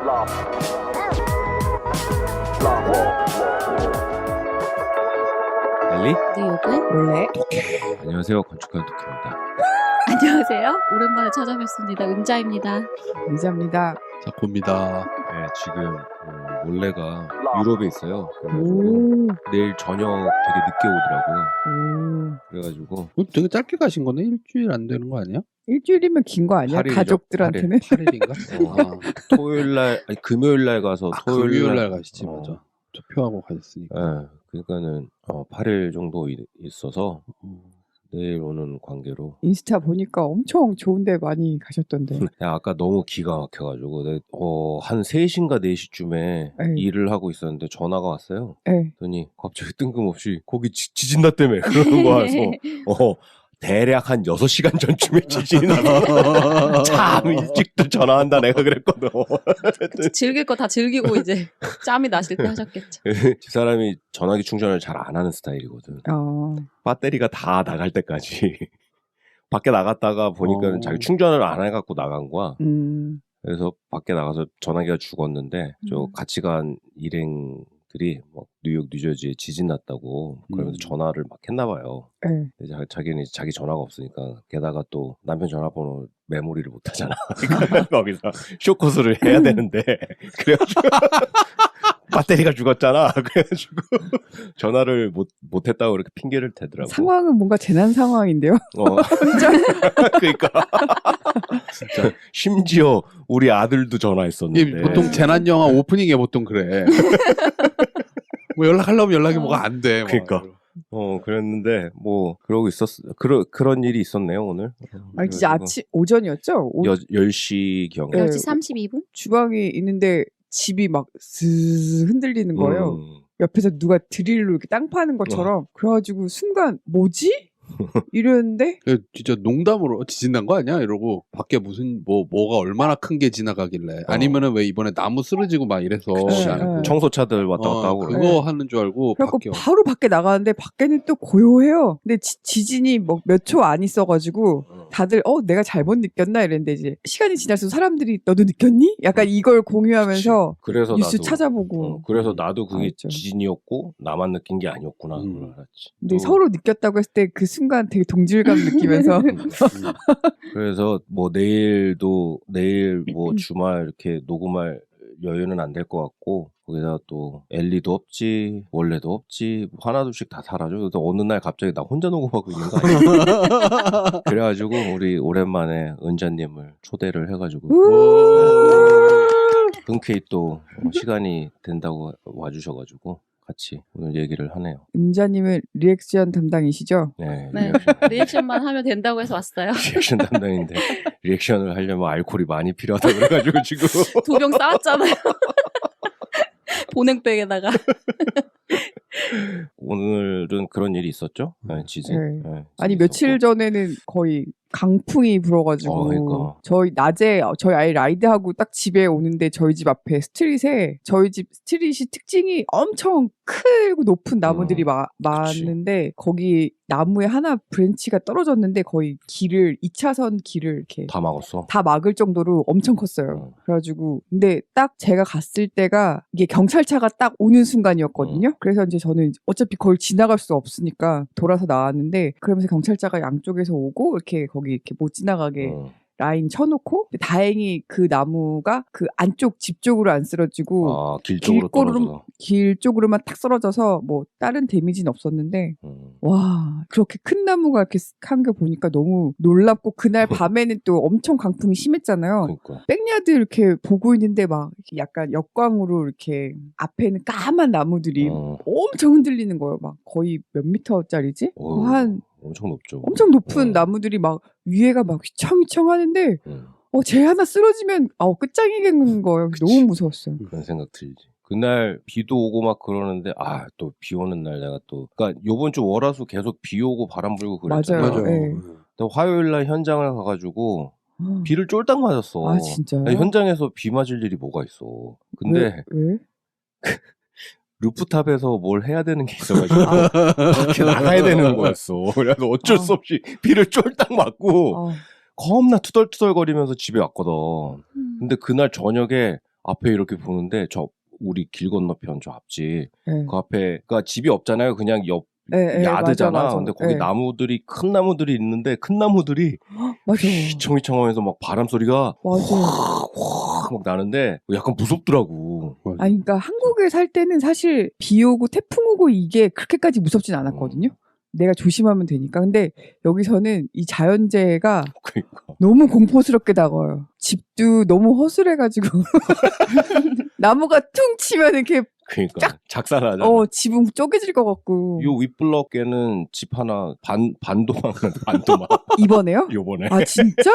엘리? 뉴욕은 원래 독해. 안녕하세요. 건축가 독해입니다. 안녕하세요. 오랜만에 찾아뵙습니다. 은자입니다. 의자입니다. 자코입니다. 네, 지금 원래가 유럽에 있어요. 그래가지고 오, 내일 저녁 되게 늦게 오더라고요. 오. 그래가지고 되게 짧게 가신 거네? 일주일 안 되는 거 아니야? 일주일이면 긴 거 아니야? 8일이죠. 가족들한테는? 8일인가? 토요일날 아니 금요일날 가서 금요일날 가시지, 어. 맞아. 투표하고 가셨으니까. 네, 그러니까는 8일 정도 있어서 내일 오는 관계로. 인스타 보니까 엄청 좋은데 많이 가셨던데. 야, 아까 너무 기가 막혀가지고 한 3시인가 4시쯤에 에이. 일을 하고 있었는데 전화가 왔어요. 네. 그랬더니 갑자기 뜬금없이 거기 지진 났다며 그러는 거라서 대략 한 6시간 전쯤에 지진이 나서 참 일찍도 전화한다 내가 그랬거든. 즐길 거 다 즐기고 이제 짬이 나실 때 하셨겠죠. 이 사람이 전화기 충전을 잘 안 하는 스타일이거든. 배터리가 다 나갈 때까지 밖에 나갔다가 보니까 자기 충전을 안 해갖고 나간 거야. 그래서 밖에 나가서 전화기가 죽었는데 저 같이 간 일행들이 막 뉴욕 뉴저지에 지진 났다고 그러면서 전화를 막 했나 봐요. 네. 근데 자기는 이제 자기 전화가 없으니까 게다가 또 남편 전화번호 메모리를 못 하잖아. 그러니까 거기서 쇼코스를 해야 되는데 그래가지고 배터리가 죽었잖아. 그래가지고 전화를 못 했다고 그렇게 핑계를 대더라고. 상황은 뭔가 재난 상황인데요. 그러니까 진짜 심지어 우리 아들도 전화했었는데. 보통 재난 영화 오프닝에 보통 그래. 뭐 연락하려면 연락이 뭐가 안 돼. 그러니까. 그랬는데 뭐 그러고 그런 일이 있었네요 오늘. 아니 진짜 오전이었죠? 10시 경에. 10시 32분? 주방이 있는데 집이 막 스스 흔들리는 거예요. 옆에서 누가 드릴로 이렇게 땅 파는 것처럼. 그래가지고 순간 뭐지? 이랬는데 진짜 농담으로 지진 난 거 아니야? 이러고 밖에 무슨 뭐가 얼마나 큰 게 지나가길래 아니면은 왜 이번에 나무 쓰러지고 막 이래서 청소차들 왔다 갔다 하고 그거 하는 줄 알고 그래갖고 바로 밖에 나가는데 밖에는 또 고요해요. 근데 지진이 뭐 몇 초 안 있어가지고 다들 내가 잘못 느꼈나 이랬는데 이제 시간이 지날수록 사람들이 너도 느꼈니? 약간 이걸 공유하면서 그래서 뉴스 나도, 찾아보고 그래서 나도 그게 알았죠. 지진이었고 나만 느낀 게 아니었구나 그걸 알았지. 근데 서로 느꼈다고 했을 때 그 순간 되게 동질감 느끼면서 그래서 뭐 내일 뭐 주말 이렇게 녹음할 여유는 안 될 것 같고 거기다가 또 엘리도 없지 원래도 없지 하나둘씩 다 사라져. 그래서 어느 날 갑자기 나 혼자 녹음하고 있는 거 아니야? 그래가지고 우리 오랜만에 은자님을 초대를 해가지고 흔쾌히 또 시간이 된다고 와주셔가지고 같이 오늘 얘기를 하네요. 은자님은 리액션 담당이시죠? 네, 네. 리액션만 하면 된다고 해서 왔어요. 리액션 담당인데 리액션을 하려면 알코올이 많이 필요하다 그래가지고 지금 2병 싸왔잖아요. 보냉백에다가. 오늘은 그런 일이 있었죠? 네, 지진. 네. 네, 아니 며칠 전에는 거의 강풍이 불어가지고 그러니까. 저희 낮에 저희 아이 라이드하고 딱 집에 오는데 저희 집 앞에 스트릿에 저희 집 스트릿이 특징이 엄청 크고 높은 나무들이 많은데 거기 나무에 하나 브랜치가 떨어졌는데 거의 2차선 길을 이렇게 다 막았어. 다 막을 정도로 엄청 컸어요. 그래가지고 근데 딱 제가 갔을 때가 이게 경찰차가 딱 오는 순간이었거든요. 그래서 이제 저는 어차피 그걸 지나갈 수 없으니까 돌아서 나왔는데 그러면서 경찰차가 양쪽에서 오고 이렇게 거기 이렇게 못 지나가게 라인 쳐놓고 다행히 그 나무가 그 안쪽 집 쪽으로 안 쓰러지고 길 쪽으로만 탁 쓰러져서 뭐 다른 데미지는 없었는데 와 그렇게 큰 나무가 이렇게 한 거 보니까 너무 놀랍고 그날 밤에는 또 엄청 강풍이 심했잖아요. 그러니까. 백야드 이렇게 보고 있는데 막 이렇게 약간 역광으로 이렇게 앞에는 까만 나무들이 엄청 흔들리는 거예요. 막 거의 몇 미터짜리지? 한 엄청 높죠. 엄청 높은 나무들이 막 위에가 막 휘청휘청 하는데 쟤 하나 쓰러지면 끝장이겠는 거예요. 그치. 너무 무서웠어요. 그런 생각 들지. 그날 비도 오고 막 그러는데 또 비 오는 날 내가 또 그러니까 요번 주 월화수 계속 비 오고 바람 불고 그랬잖아. 맞아요. 네. 근데 화요일 날 현장을 가가지고 비를 쫄딱 맞았어. 아 진짜요? 현장에서 비 맞을 일이 뭐가 있어. 근데 왜? 루프탑에서 뭘 해야 되는 게 있어가지고 밖에 나가야 되는 거였어. 그래서 어쩔 수 없이 비를 쫄딱 맞고 겁나 투덜투덜거리면서 집에 왔거든. 근데 그날 저녁에 앞에 이렇게 보는데 우리 길 건너편 저 앞집 네. 그 앞에가 집이 없잖아요. 그냥 옆 네, 야드잖아. 맞아. 근데 거기 네. 나무들이 큰 나무들이 있는데 큰 나무들이 맞아. 휘청휘청하면서 막 바람 소리가 맞아. 확 막 나는데 약간 무섭더라고. 아니, 그러니까 한국에 살 때는 사실 비 오고 태풍 오고 이게 그렇게까지 무섭진 않았거든요. 내가 조심하면 되니까. 근데 여기서는 이 자연재해가 그러니까. 너무 공포스럽게 다가와요. 집도 너무 허술해가지고 나무가 퉁 치면 이렇게 그러니까 작살나잖아. 집은 쪼개질 것 같고. 요 윗블럭에는 집 하나 반도막 반도막 이번에요? 요번에 아 진짜?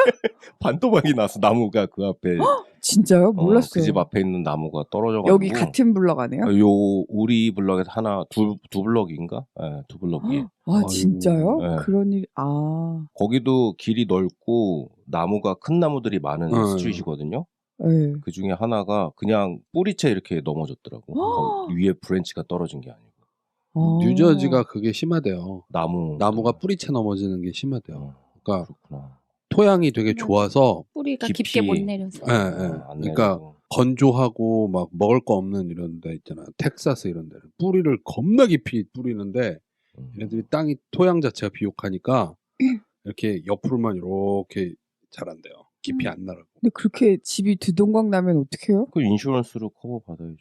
반도막이 났어. 나무가 그 앞에 진짜요? 몰랐어요. 그 집 앞에 있는 나무가 떨어져가지고 여기 같은 블럭 안에요? 요 우리 블럭에서 하나 두 블럭인가? 네, 두 블럭이. 아 진짜요? 네. 그런 일 거기도 길이 넓고 나무가 큰 나무들이 많은 스트릿이거든요. 네. 그 중에 하나가 그냥 뿌리채 이렇게 넘어졌더라고. 거기 위에 브랜치가 떨어진 게 아니고. 뉴저지가 그게 심하대요. 나무가 네. 뿌리채 넘어지는 게 심하대요. 그러니까 그렇구나. 토양이 되게 좋아서 뿌리가 깊이 깊게 못 내려서. 그러니까 건조하고 막 먹을 거 없는 이런 데 있잖아. 텍사스 이런 데는 뿌리를 겁나 깊이 뿌리는데 얘네들이 토양 자체가 비옥하니까 이렇게 옆으로만 이렇게 자란대요. 깊이 안 나라고. 근데 그렇게 집이 두동강 나면 어떡해요? 그 인슈런스로 커버 받아야죠.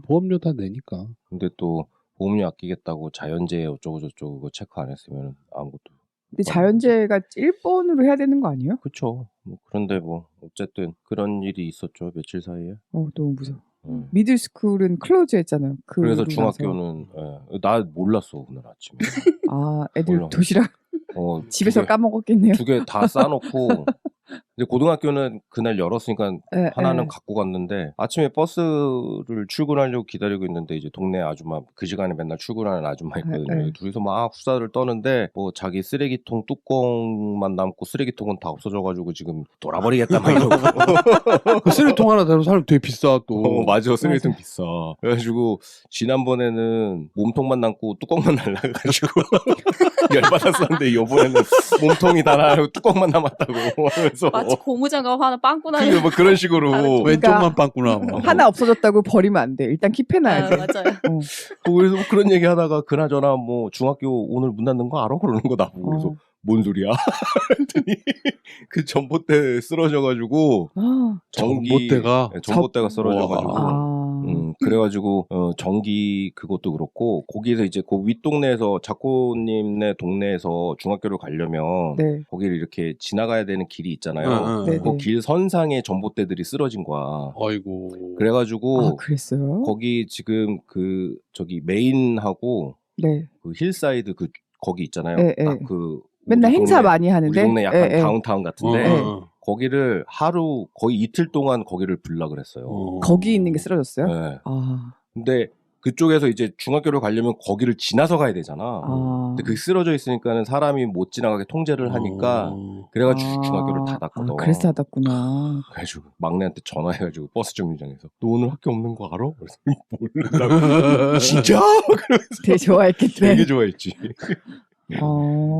보험료 다 내니까. 근데 또 보험료 아끼겠다고 자연재해 어쩌고 저쩌고 그거 체크 안 했으면 아무것도. 근데 자연재해가 1번으로 해야 되는 거 아니에요? 그렇죠. 그런데 어쨌든 그런 일이 있었죠. 며칠 사이에. 너무 무서워. 미들스쿨은 클로즈 했잖아요. 그래서 중학교는 나 몰랐어 오늘 아침에. 애들 몰라. 도시락 집에서 까먹었겠네요. 2개 다 싸놓고 이제 고등학교는 그날 열었으니까 하나는 갖고 갔는데 아침에 버스를 출근하려고 기다리고 있는데 이제 동네 아줌마 그 시간에 맨날 출근하는 아줌마 있거든요. 둘이서 막 수다를 떠는데 자기 쓰레기통 뚜껑만 남고 쓰레기통은 다 없어져가지고 지금 돌아버리겠다 막 이러고. 그 쓰레기통 하나 대로 사람 되게 비싸 또. 맞아 쓰레기통 비싸. 그래가지고 지난번에는 몸통만 남고 뚜껑만 날라가지고 열받았었는데 이번에는 몸통이 다 나고 뚜껑만 남았다고 하면서 마치 고무장갑 하나 빵꾸 나는. 그런 식으로 왼쪽만 빵꾸나. 하나 없어졌다고 버리면 안 돼. 일단 킵해놔야 돼. 맞아요. 그래서 그런 얘기 하다가 그나저나 중학교 오늘 문 닫는 거 알아? 그러는 거 나보고 그래서 뭔 소리야? 했더니 그 전봇대 쓰러져가지고 전봇대가 쓰러져가지고 그래가지고 전기 그것도 그렇고 거기에서 이제 그 윗동네에서 작고님네 동네에서 중학교를 가려면 거기를 이렇게 지나가야 되는 길이 있잖아요. 그 길 선상에 전봇대들이 쓰러진 거야. 아이고. 그래가지고 그랬어요? 거기 지금 저기 메인하고 그 힐사이드 거기 있잖아요. 딱 맨날 행사 많이 하는데 우리 동네 약간 다운타운 같은데 거기를 하루 거의 이틀 동안 거기를 불라 그랬어요. 거기 있는 게 쓰러졌어요? 네. 근데 그쪽에서 이제 중학교를 가려면 거기를 지나서 가야 되잖아. 근데 그게 쓰러져 있으니까는 사람이 못 지나가게 통제를 하니까 그래가지고 중학교를 닫았거든. 그래서 닫았구나. 그래가지고 막내한테 전화해가지고 버스 정류장에서 너 오늘 학교 없는 거 알아? 그래서 모른다고. 진짜? 그러면서 되게 좋아했겠네. 되게 좋아했지.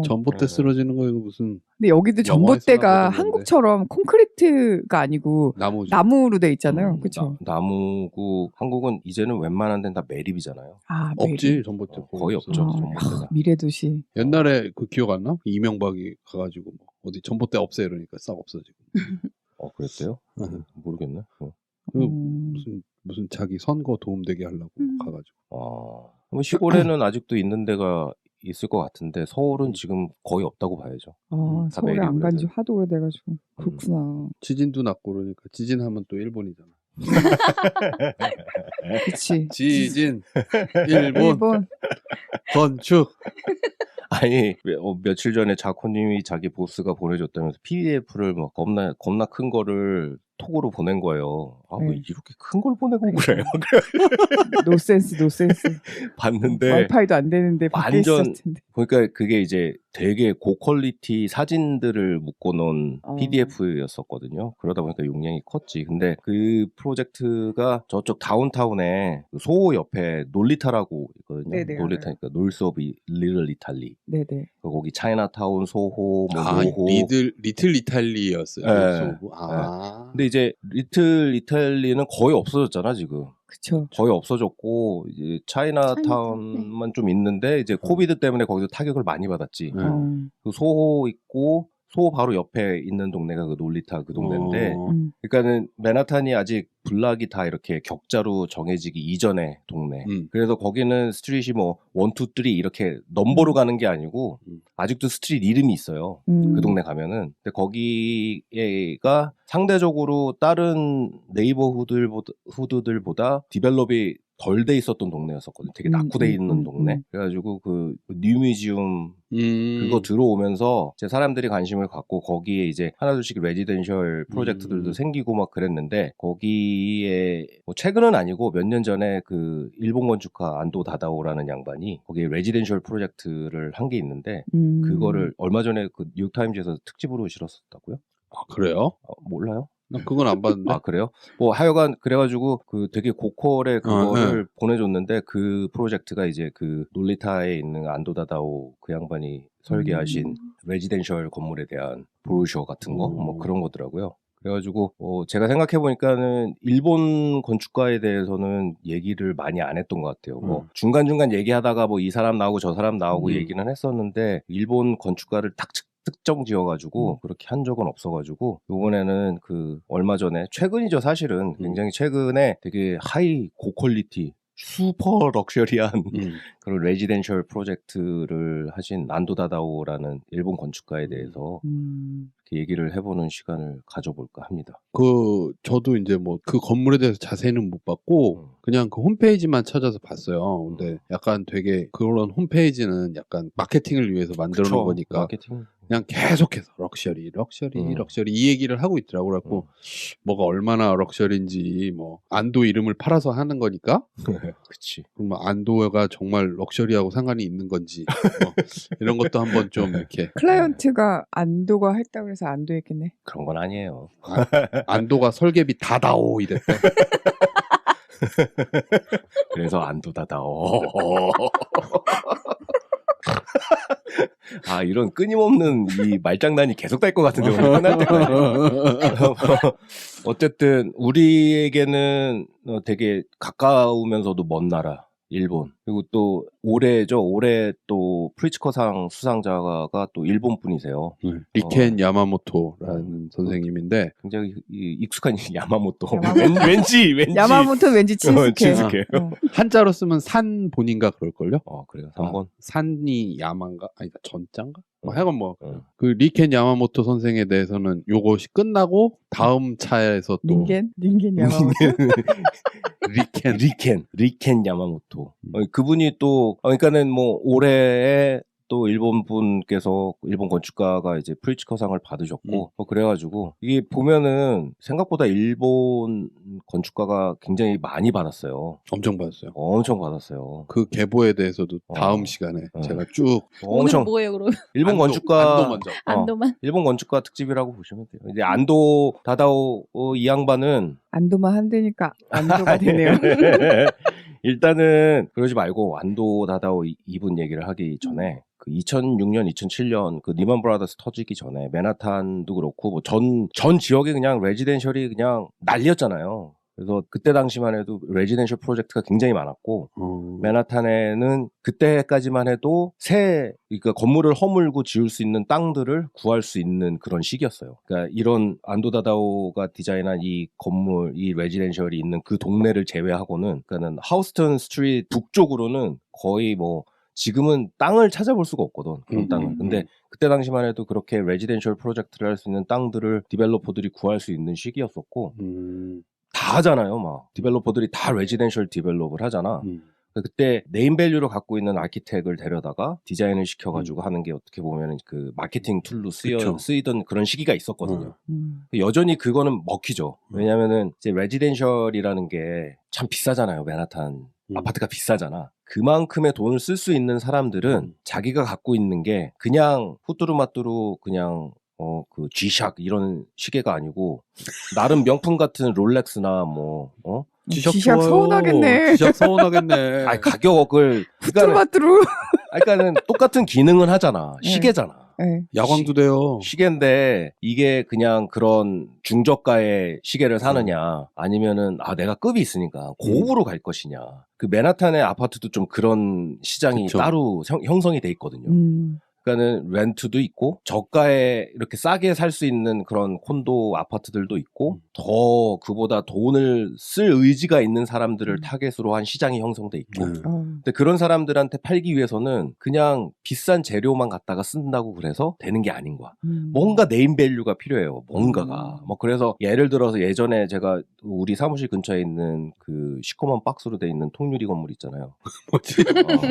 전봇대 쓰러지는 거 이거 무슨. 근데 여기도 전봇대가 한국처럼 콘크리트가 아니고 나무로 돼 있잖아요. 그렇죠? 나무고 한국은 이제는 웬만한 데는 다 매립이잖아요. 없지 전봇대. 거의 없죠. 전봇대가. 미래도시. 옛날에 그 기억 안 나? 이명박이 가가지고 어디 전봇대 없애 이러니까 싹 없어지고. 그랬대요? 모르겠네. 무슨 자기 선거 도움되게 하려고 가가지고. 시골에는 아직도 있는 데가 있을 것 같은데 서울은 지금 거의 없다고 봐야죠. 서울에 안 간 지 하도 오래돼가지고. 그렇구나. 지진도 났고 그러니까 지진하면 또 일본이잖아. 그치. 지진 일본 건축. 아니 며칠 전에 자코님이 자기 보스가 보내줬다면서 PDF를 막 겁나 큰 거를 톡으로 보낸 거예요. 왜 이렇게 큰 걸 보내고 그래요? 노센스. 봤는데 와이파이도 안 되는데 밖에 있었을 텐데. 그러니까 그게 이제 되게 고퀄리티 사진들을 묶어놓은 PDF였었거든요. 그러다 보니까 용량이 컸지. 근데 그 프로젝트가 저쪽 다운타운에 소호 옆에 놀리타라고 있었거든요. 네네, 놀리타니까 놀스 오브 리틀 이탈리. 네네. 거기 차이나타운, 소호, 뭐 아, 노호. 리틀 이탈리였어요. 네. 근데 이제 리틀 이탈리는 거의 없어졌잖아 지금. 그쵸. 거의 없어졌고 이제 차이나타운만 좀 있는데 이제 코비드 때문에 거기서 타격을 많이 받았지. 그 소호 있고 소호 바로 옆에 있는 동네가 그 놀리타 그 동네인데 그러니까는 맨하탄이 아직 블락이 다 이렇게 격자로 정해지기 이전의 동네. 그래서 거기는 스트릿이 뭐 1, 2, 3 이렇게 넘버로 가는 게 아니고 아직도 스트릿 이름이 있어요. 그 동네 가면은. 근데 거기가 상대적으로 다른 네이버후드들보다 디벨롭이 덜 돼 있었던 동네였었거든. 되게 낙후돼 있는 동네. 그래가지고 그 뉴뮤지엄 그거 들어오면서 이제 사람들이 관심을 갖고 거기에 이제 하나둘씩 레지던셜 프로젝트들도 생기고 막 그랬는데 거기에 뭐 최근은 아니고 몇 년 전에 그 일본 건축가 안도 다다오라는 양반이 거기에 레지던셜 프로젝트를 한 게 있는데 그거를 얼마 전에 그 뉴욕타임즈에서 특집으로 실었었다고요? 아, 그래요? 몰라요? 난 그건 안 봤는데. 아, 그래요? 뭐 하여간 그래가지고 그 되게 고퀄의 그거를 보내줬는데 그 프로젝트가 이제 그 놀리타에 있는 안도 다다오 그 양반이 설계하신 레지던셜 건물에 대한 브로셔 같은 거 뭐 그런 거더라고요. 그래가지고 제가 생각해 보니까는 일본 건축가에 대해서는 얘기를 많이 안 했던 것 같아요. 뭐 중간중간 얘기하다가 뭐 이 사람 나오고 저 사람 나오고 얘기는 했었는데 일본 건축가를 딱 특정 지어가지고 그렇게 한 적은 없어가지고 요번에는 그 얼마 전에 최근이죠 사실은 굉장히 최근에 되게 하이 고퀄리티 슈퍼 럭셔리한 그런 레지던셜 프로젝트를 하신 난도 다다오라는 일본 건축가에 대해서 이렇게 얘기를 해보는 시간을 가져볼까 합니다. 저도 이제 뭐 그 건물에 대해서 자세히는 못 봤고 그냥 그 홈페이지만 찾아서 봤어요. 근데 약간 되게 그런 홈페이지는 약간 마케팅을 위해서 만들어 놓은 거니까 마케팅. 그냥 계속해서 럭셔리 이 얘기를 하고 있더라고요. 그래갖고 뭐가 얼마나 럭셔리인지 뭐 안도 이름을 팔아서 하는 거니까 그치. 그럼 안도가 정말 럭셔리하고 상관이 있는 건지 뭐 이런 것도 한번 좀 이렇게 클라이언트가 안도가 했다고 그래서 안도했겠네. 그런 건 아니에요. 안도가 설계비 다다오 이랬대. 그래서 안도 다다오. 아, 이런 끊임없는 이 말장난이 계속 될 것 같은데 오늘 끝날 때까지. 어쨌든 우리에게는 되게 가까우면서도 먼 나라 일본. 그리고 또 올해 또 프리츠커상 수상자가 또 일본 분이세요. 리켄 야마모토라는 선생님인데 굉장히 익숙한 야마모토. 왠지 야마모토 왠지 친숙해. 한자로 쓰면 산본인가 그럴걸요? 그래요. 3번. 산이 야마인가? 아니다 전자인가? 하여간 뭐 그 리켄 야마모토 선생에 대해서는 요것이 끝나고 다음 차에서 또 닌겐 야마모토 리켄 야마모토. 그분이 또 그러니까는 뭐 올해에 또 일본 분께서 일본 건축가가 이제 프리츠커상을 받으셨고 그래가지고 이게 보면은 생각보다 일본 건축가가 굉장히 많이 받았어요. 엄청 받았어요. 엄청 받았어요. 그 계보에 대해서도 다음 시간에 제가 쭉 오늘 뭐예요 그럼? 일본 건축가 안도 먼저 안도만 일본 건축가 특집이라고 보시면 돼요. 이제 안도 다다오 이 양반은 안도만 한다니까 안도가 되네요. 일단은 그러지 말고 안도 다다오 이분 얘기를 하기 전에 그 2006년, 2007년 그 리먼 브라더스 터지기 전에 맨하탄도 그렇고 뭐 전 지역에 그냥 레지던셜이 그냥 난리였잖아요. 그래서 그때 당시만 해도 레지던셜 프로젝트가 굉장히 많았고 맨하탄에는 그때까지만 해도 그러니까 건물을 허물고 지을 수 있는 땅들을 구할 수 있는 그런 시기였어요. 그러니까 이런 안도 다다오가 디자인한 이 건물, 이 레지던셜이 있는 그 동네를 제외하고는 그러니까는 하우스턴 스트리트 북쪽으로는 거의 뭐 지금은 땅을 찾아볼 수가 없거든. 그런 땅을. 근데 그때 당시만 해도 그렇게 레지던셜 프로젝트를 할 수 있는 땅들을 디벨로퍼들이 구할 수 있는 시기였었고 다 하잖아요. 막 디벨로퍼들이 다 레지던셜 디벨롭을 하잖아. 그때 네임밸류를 갖고 있는 아키텍을 데려다가 디자인을 시켜가지고 하는 게 어떻게 보면 그 마케팅 툴로 쓰이던 그런 시기가 있었거든요. 여전히 그거는 먹히죠. 왜냐면은 이제 레지던셜이라는 게 참 비싸잖아요. 맨하탄 아파트가 비싸잖아. 그만큼의 돈을 쓸 수 있는 사람들은 자기가 갖고 있는 게 그냥 후뚜루마뚜루 그냥 그 G샥 이런 시계가 아니고 나름 명품 같은 롤렉스나 뭐 지샥 지샥 좋아요. 서운하겠네. 지샥 서운하겠네. 아니 가격을 후뚜루마뚜루. 그러니까는 똑같은 기능은 하잖아. 네. 시계잖아. 네. 야광도 돼요. 시계인데 이게 그냥 그런 중저가의 시계를 사느냐 아니면은 내가 급이 있으니까 고급으로 갈 것이냐. 그 맨하탄의 아파트도 좀 그런 시장이 그쵸. 따로 형성이 돼 있거든요. 그러니까는 렌트도 있고 저가에 이렇게 싸게 살 수 있는 그런 콘도 아파트들도 있고 더 그보다 돈을 쓸 의지가 있는 사람들을 타겟으로 한 시장이 형성돼 있고 근데 그런 사람들한테 팔기 위해서는 그냥 비싼 재료만 갖다가 쓴다고 그래서 되는 게 아닌 거야. 뭔가 네임밸류가 필요해요. 뭔가가. 뭐 그래서 예를 들어서 예전에 제가 우리 사무실 근처에 있는 그 시커먼 박스로 돼 있는 통유리 건물 있잖아요. 뭐지?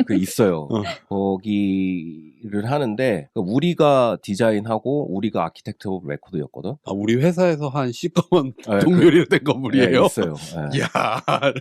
그 있어요. 거기를 하는데 우리가 디자인하고 우리가 아키텍트 오브 레코드였거든. 우리 회사에서 한 시꺼먼 네, 동료리로 된 건물이에요. 네, 있어요. 네. 이야.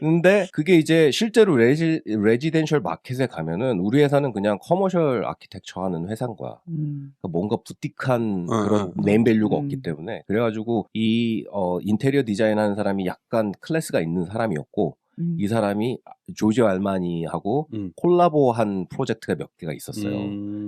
근데 그게 이제 실제로 레지덴셜 마켓에 가면은 우리 회사는 그냥 커머셜 아키텍처 하는 회사인 거야. 그러니까 뭔가 부틱한 그런 네임밸류가 없기 때문에 그래가지고 이 인테리어 디자인하는 사람이 약간 클래스가 있는 사람이었고 이 사람이 조지 알마니하고 콜라보한 프로젝트가 몇 개가 있었어요.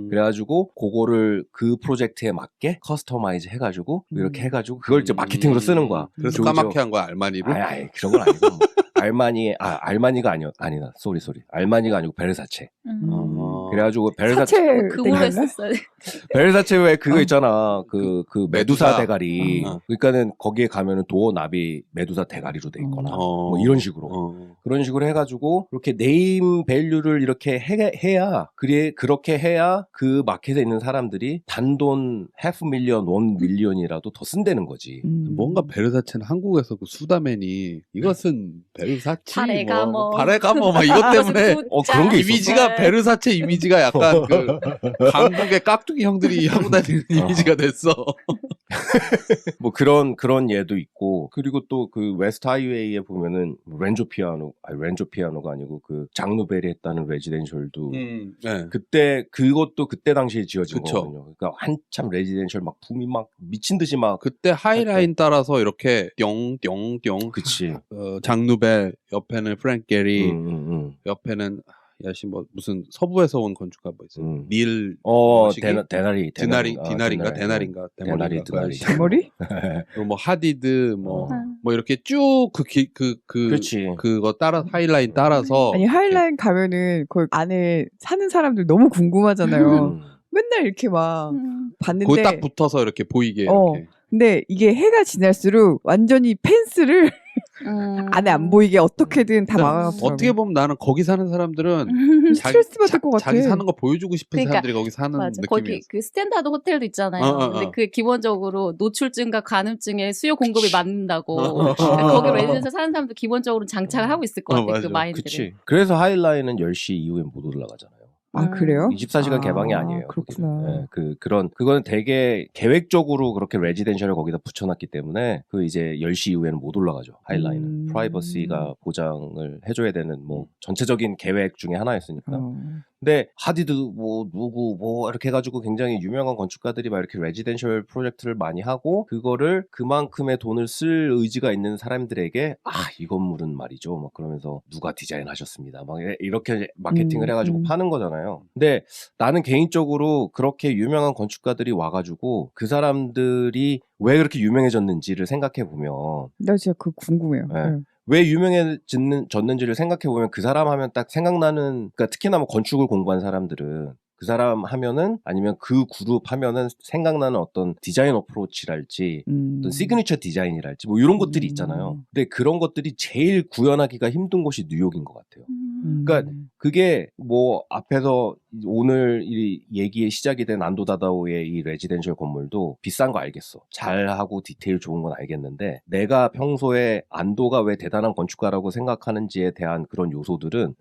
그래가지고 그거를 그 프로젝트에 맞게 커스터마이즈 해가지고 이렇게 해가지고 그걸 이제 마케팅으로 쓰는 거야. 그래서 까맣게 한 거야, 알마니로? 아니 그런 건 아니고 알마니가 아니다. 쏘리 알마니가 아니고 베르사체. 그래가지고 사체 그걸로 했었어요. 베르사체 왜 그거 있잖아. 그 메두사 대가리. 어. 그러니까는 거기에 가면은 도어 납이 메두사 대가리로 돼 있거나 뭐 이런 식으로. 그런 식으로 해가지고 그렇게 네임 밸류를 이렇게 해야 그렇게 해야 그 마켓에 있는 사람들이 단돈 $500,000, $1,000,000이라도 더 쓴다는 거지. 뭔가 베르사체는 한국에서 그 수다맨이 이것은 베르사체 바레가모 막 이것 때문에 그런 게 있었어. 이미지가 베르사체 이미지가 약간 그 한국의 깍두기 형들이 하고 다니는 이미지가 됐어. 뭐 그런 예도 있고 그리고 또 그 웨스트 하이웨이에 보면은 렌조 피아노가 아니고 그 장누벨이 했다는 레지덴셜도 네. 그것도 그때 당시에 지어진 그쵸. 거거든요. 그러니까 한참 레지덴셜 막 붐이 막 미친 듯이 막 그때 하이라인 따라서 이렇게 띵띵띵 그치. 장누벨 옆에는 프랭크 게리 옆에는 야시 뭐 무슨 서부에서 온 건축가 뭐 있어요. 닐 데나리 대머리? 그리고 뭐 하디드 뭐 이렇게 쭉 그렇지. 그거 따라 하이라인 따라서 아니 하이라인 가면은 그 안에 사는 사람들 너무 궁금하잖아요. 맨날 이렇게 막 봤는데 거기 딱 붙어서 이렇게 보이게 이렇게. 근데 이게 해가 지날수록 완전히 펜스를 안에 안 보이게 어떻게든 다 막아놨더라고요. 어떻게 보면 나는 거기 사는 사람들은 스트레스 받을 것 같아. 자기 사는 거 보여주고 싶은 그러니까, 사람들이 거기 사는 맞아. 느낌이었어. 거기 그 스탠다드 호텔도 있잖아요. 근데 그게 기본적으로 노출증과 간음증에 수요 공급이 맞는다고. 거기 레지던스 사는 사람도 기본적으로 장착을 하고 있을 것 같아. 그 마인드를. 그치. 그래서 하이라인은 10시 이후에 못 올라가잖아요. 아 그래요? 24시간 개방이 아니에요. 그렇구나. 네, 그거는 되게 계획적으로 그렇게 레지덴셜을 거기다 붙여놨기 때문에 그 이제 10시 이후에는 못 올라가죠. 하이라인은 프라이버시가 보장을 해줘야 되는 뭐 전체적인 계획 중에 하나였으니까. 근데 하디드 뭐 누구 뭐 이렇게 해가지고 굉장히 유명한 건축가들이 막 이렇게 레지덴셜 프로젝트를 많이 하고 그거를 그만큼의 돈을 쓸 의지가 있는 사람들에게 이 건물은 말이죠. 막 그러면서 누가 디자인하셨습니다. 막 이렇게 마케팅을 해가지고 파는 거잖아요. 근데 나는 개인적으로 그렇게 유명한 건축가들이 와가지고 그 사람들이 왜 그렇게 유명해졌는지를 생각해 보면 나 진짜 그거 궁금해요. 네. 왜 유명해졌는지를 생각해보면 그 사람 하면 딱 생각나는, 그러니까 특히나 뭐 건축을 공부한 사람들은 그 사람 하면은 아니면 그 그룹 하면은 생각나는 어떤 디자인 어프로치랄지 어떤 시그니처 디자인이랄지 뭐 이런 것들이 있잖아요. 근데 그런 것들이 제일 구현하기가 힘든 곳이 뉴욕인 것 같아요. 그러니까 그게 뭐 앞에서 오늘 이 얘기의 시작이 된 안도다다오의 이 레지덴셜 건물도 비싼 거 알겠어. 잘하고 디테일 좋은 건 알겠는데 내가 평소에 안도가 왜 대단한 건축가라고 생각하는지에 대한 그런 요소들은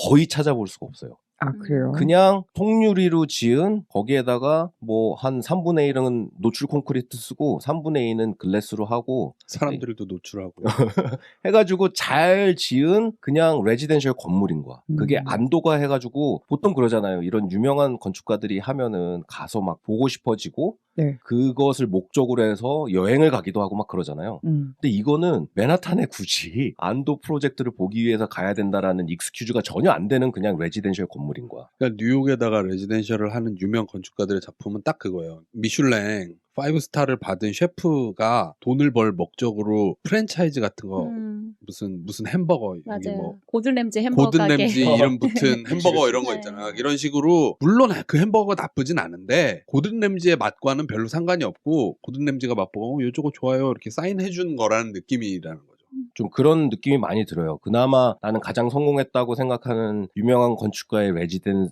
거의 찾아볼 수가 없어요. 아 그래요? 그냥 통유리로 지은 거기에다가 뭐 한 3분의 1은 노출 콘크리트 쓰고 3분의 2는 글래스로 하고 사람들도 노출하고 해가지고 잘 지은 그냥 레지덴셜 건물인 거야. 그게 안도가 해가지고 보통 그러잖아요. 이런 유명한 건축가들이 하면은 가서 막 보고 싶어지고 네. 그것을 목적으로 해서 여행을 가기도 하고 막 그러잖아요. 근데 이거는 맨하탄에 굳이 안도 프로젝트를 보기 위해서 가야 된다라는 익스큐즈가 전혀 안 되는 그냥 레지덴셜 건물인 거야. 그러니까 뉴욕에다가 레지덴셜을 하는 유명 건축가들의 작품은 딱 그거예요. 미슐랭 5스타를 받은 셰프가 돈을 벌 목적으로 프랜차이즈 같은 거 무슨 햄버거 맞아요. 이게 뭐 고든 램지 햄버거 고든 가게. 램지 이름 붙은 햄버거 이런 거 네. 있잖아. 이런 식으로 물론 그 햄버거가 나쁘진 않은데 고든 램지의 맛과는 별로 상관이 없고 고든 램지가 맛보고 이쪽은 좋아요 이렇게 사인해 주는 거라는 느낌이라는 거죠. 좀 그런 느낌이 많이 들어요. 그나마 나는 가장 성공했다고 생각하는 유명한 건축가의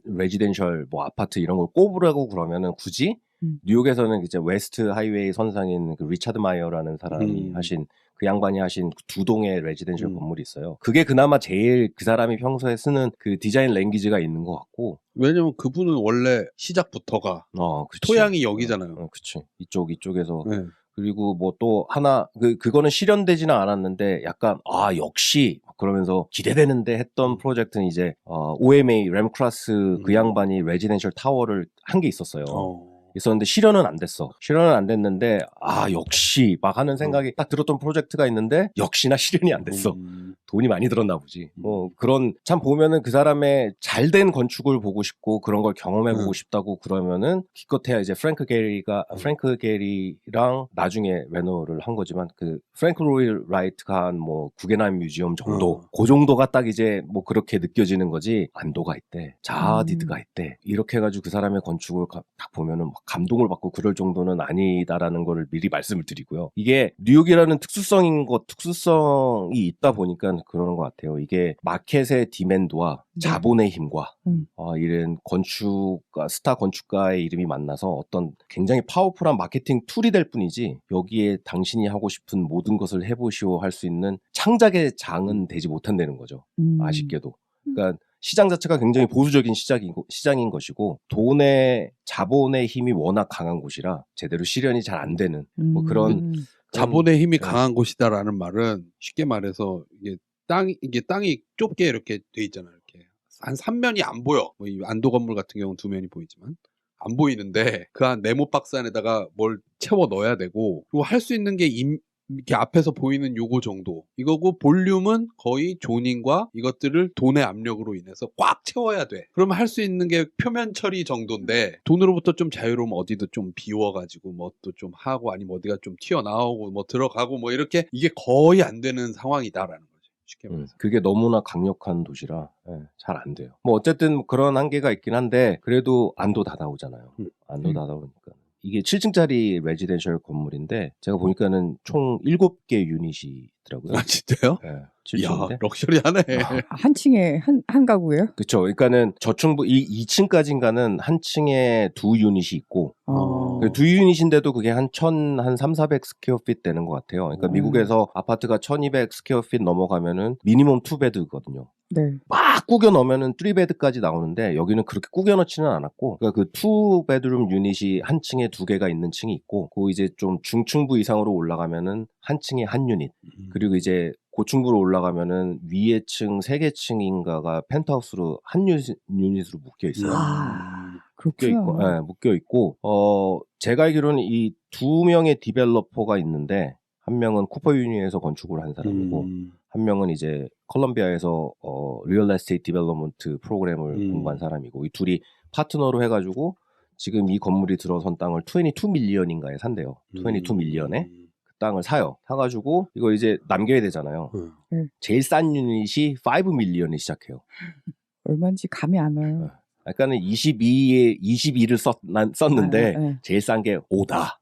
레지덴셜 뭐 아파트 이런 걸 꼽으라고 그러면은 굳이 뉴욕에서는 이제 웨스트 하이웨이 선상인 그 리차드 마이어라는 사람이 하신 그 양반이 하신 두 동의 레지덴셜 건물이 있어요. 그게 그나마 제일 그 사람이 평소에 쓰는 그 디자인 랭귀지가 있는 것 같고. 왜냐면 그분은 원래 시작부터가 토양이 여기잖아요. 그치. 이쪽에서. 네. 그리고 뭐 또 하나 그거는 실현되지는 않았는데 약간 역시 그러면서 기대되는데 했던 프로젝트는 이제 OMA 램크라스 그 양반이 레지덴셜 타워를 한 게 있었어요. 있었는데 실현은 안 됐어. 실현은 안 됐는데 역시 막 하는 생각이 딱 들었던 프로젝트가 있는데 역시나 실현이 안 됐어. 돈이 많이 들었나 보지. 그런 참 보면은 그 사람의 잘된 건축을 보고 싶고 그런 걸 경험해 보고 싶다고 그러면은 기껏해야 이제 프랭크 게리랑 나중에 레노를 한 거지만 그 프랭크 로이 라이트가 한 뭐 구겐하임 뮤지엄 정도 그 정도가 딱 이제 뭐 그렇게 느껴지는 거지. 안도가 있대. 자하디드가 있대. 이렇게 해가지고 그 사람의 건축을 딱 보면은 막 감동을 받고 그럴 정도는 아니다라는 거를 미리 말씀을 드리고요. 이게 뉴욕이라는 특수성이 있다 보니까 그러는 것 같아요. 이게 마켓의 디맨드와 자본의 힘과 이런 스타 건축가의 이름이 만나서 어떤 굉장히 파워풀한 마케팅 툴이 될 뿐이지 여기에 당신이 하고 싶은 모든 것을 해보시오 할 수 있는 창작의 장은 되지 못한다는 거죠. 아쉽게도. 그러니까 시장 자체가 굉장히 보수적인 시장인 것이고 자본의 힘이 워낙 강한 곳이라 제대로 실현이 잘 안 되는 뭐 그런 자본의 힘이 강한 곳이다라는 말은 쉽게 말해서 이게 땅이 좁게 이렇게 돼 있잖아요. 이렇게 한 3면이 안 보여. 뭐 이 안도 건물 같은 경우는 2면이 보이지만 안 보이는데 그 한 네모 박스 안에다가 뭘 채워 넣어야 되고 그리고 할 수 있는 게 이렇게 앞에서 보이는 요거 정도 이거고 볼륨은 거의 조닝과 이것들을 돈의 압력으로 인해서 꽉 채워야 돼. 그러면 할 수 있는 게 표면 처리 정도인데 돈으로부터 좀 자유로우면 어디도 좀 비워가지고 뭐 또 좀 하고 아니면 어디가 좀 튀어나오고 뭐 들어가고 뭐 이렇게 이게 거의 안 되는 상황이다라는 거죠. 쉽게 말해서. 그게 너무나 강력한 도시라 잘 안 돼요. 뭐 어쨌든 그런 한계가 있긴 한데 그래도 안도 다 나오잖아요. 안도 다 나오니까. 이게 7층짜리 레지덴셜 건물인데 제가 보니까는 총 7개 유닛이 있더라고요. 아 진짜요? 네. 이야 럭셔리하네. 한 층에 한 가구예요? 그렇죠. 그러니까는 저층부 2층까지인가는 한 층에 두 유닛이 있고 두 유닛인데도 그게 한 300 스퀘어핏 되는 것 같아요. 그러니까 미국에서 아파트가 1200 스퀘어핏 넘어가면은 미니멈 2베드거든요. 네. 막 꾸겨 넣으면은 3베드까지 나오는데 여기는 그렇게 꾸겨 넣지는 않았고 그러니까 그 2베드룸 유닛이 한 층에 두 개가 있는 층이 있고 그 이제 좀 중층부 이상으로 올라가면은 한 층에 한 유닛 그리고 이제 고층부로 올라가면은 위에 층 3개 층인가가 펜트하우스로 한 유닛으로 묶여 있어요. 묶여 있고 제가 알기로는 이 두 명의 디벨로퍼가 있는데 한 명은 쿠퍼 유니에서 건축을 한 사람이고 한 명은 이제 컬럼비아에서 리얼 에스테이트 디벨롭먼트 프로그램을 공부한 사람이고 이 둘이 파트너로 해가지고 지금 이 건물이 들어선 땅을 22 밀리언인가에 산대요. 22 밀리언에 그 땅을 사가지고 이거 이제 남겨야 되잖아요. 제일 싼 유닛이 5 밀리언에 시작해요. 얼마인지 감이 안 와요. 그러니까는 22를 썼는데 제일 싼 게 5다.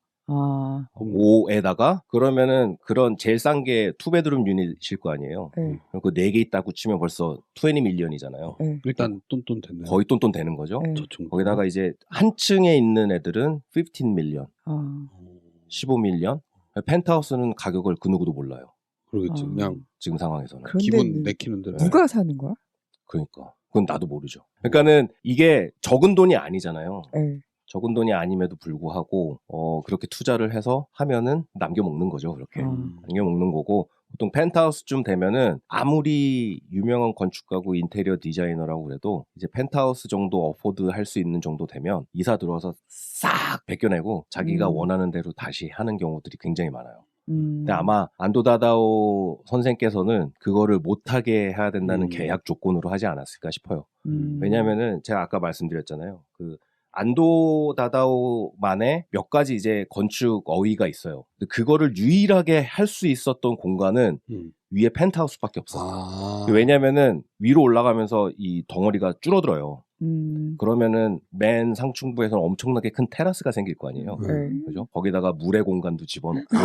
5에다가 그러면은 그런 제일 싼 게 2베드룸 유닛일 거 아니에요. 그 4개 있다고 치면 벌써 20 밀리언이잖아요. 일단 똔똔 됐네. 거의 똔똔 되는 거죠. 거기다가 이제 한 층에 있는 애들은 15 밀리언, 15 밀리언. 펜트하우스는 가격을 그 누구도 몰라요. 그러겠지. 그냥 지금 상황에서는 기분 내키는 대로. 누가 사는 거야? 그러니까 그건 나도 모르죠. 그러니까는 이게 적은 돈이 아니잖아요. 적은 돈이 아님에도 불구하고 그렇게 투자를 해서 하면은 남겨 먹는 거죠. 그렇게 남겨 먹는 거고 보통 펜트하우스쯤 되면은 아무리 유명한 건축가고 인테리어 디자이너라고 그래도 이제 펜트하우스 정도 어포드 할 수 있는 정도 되면 이사 들어와서 싹 벗겨내고 자기가 원하는 대로 다시 하는 경우들이 굉장히 많아요. 근데 아마 안도 다다오 선생께서는 그거를 못하게 해야 된다는 계약 조건으로 하지 않았을까 싶어요. 왜냐면은 제가 아까 말씀드렸잖아요. 그 안도 다다오만의 몇 가지 이제 건축 어휘가 있어요. 근데 그거를 유일하게 할 수 있었던 공간은 위에 펜트하우스밖에 없어요. 왜냐면은 위로 올라가면서 이 덩어리가 줄어들어요. 그러면은 맨 상층부에서는 엄청나게 큰 테라스가 생길 거 아니에요. 그죠? 거기다가 물의 공간도 집어넣고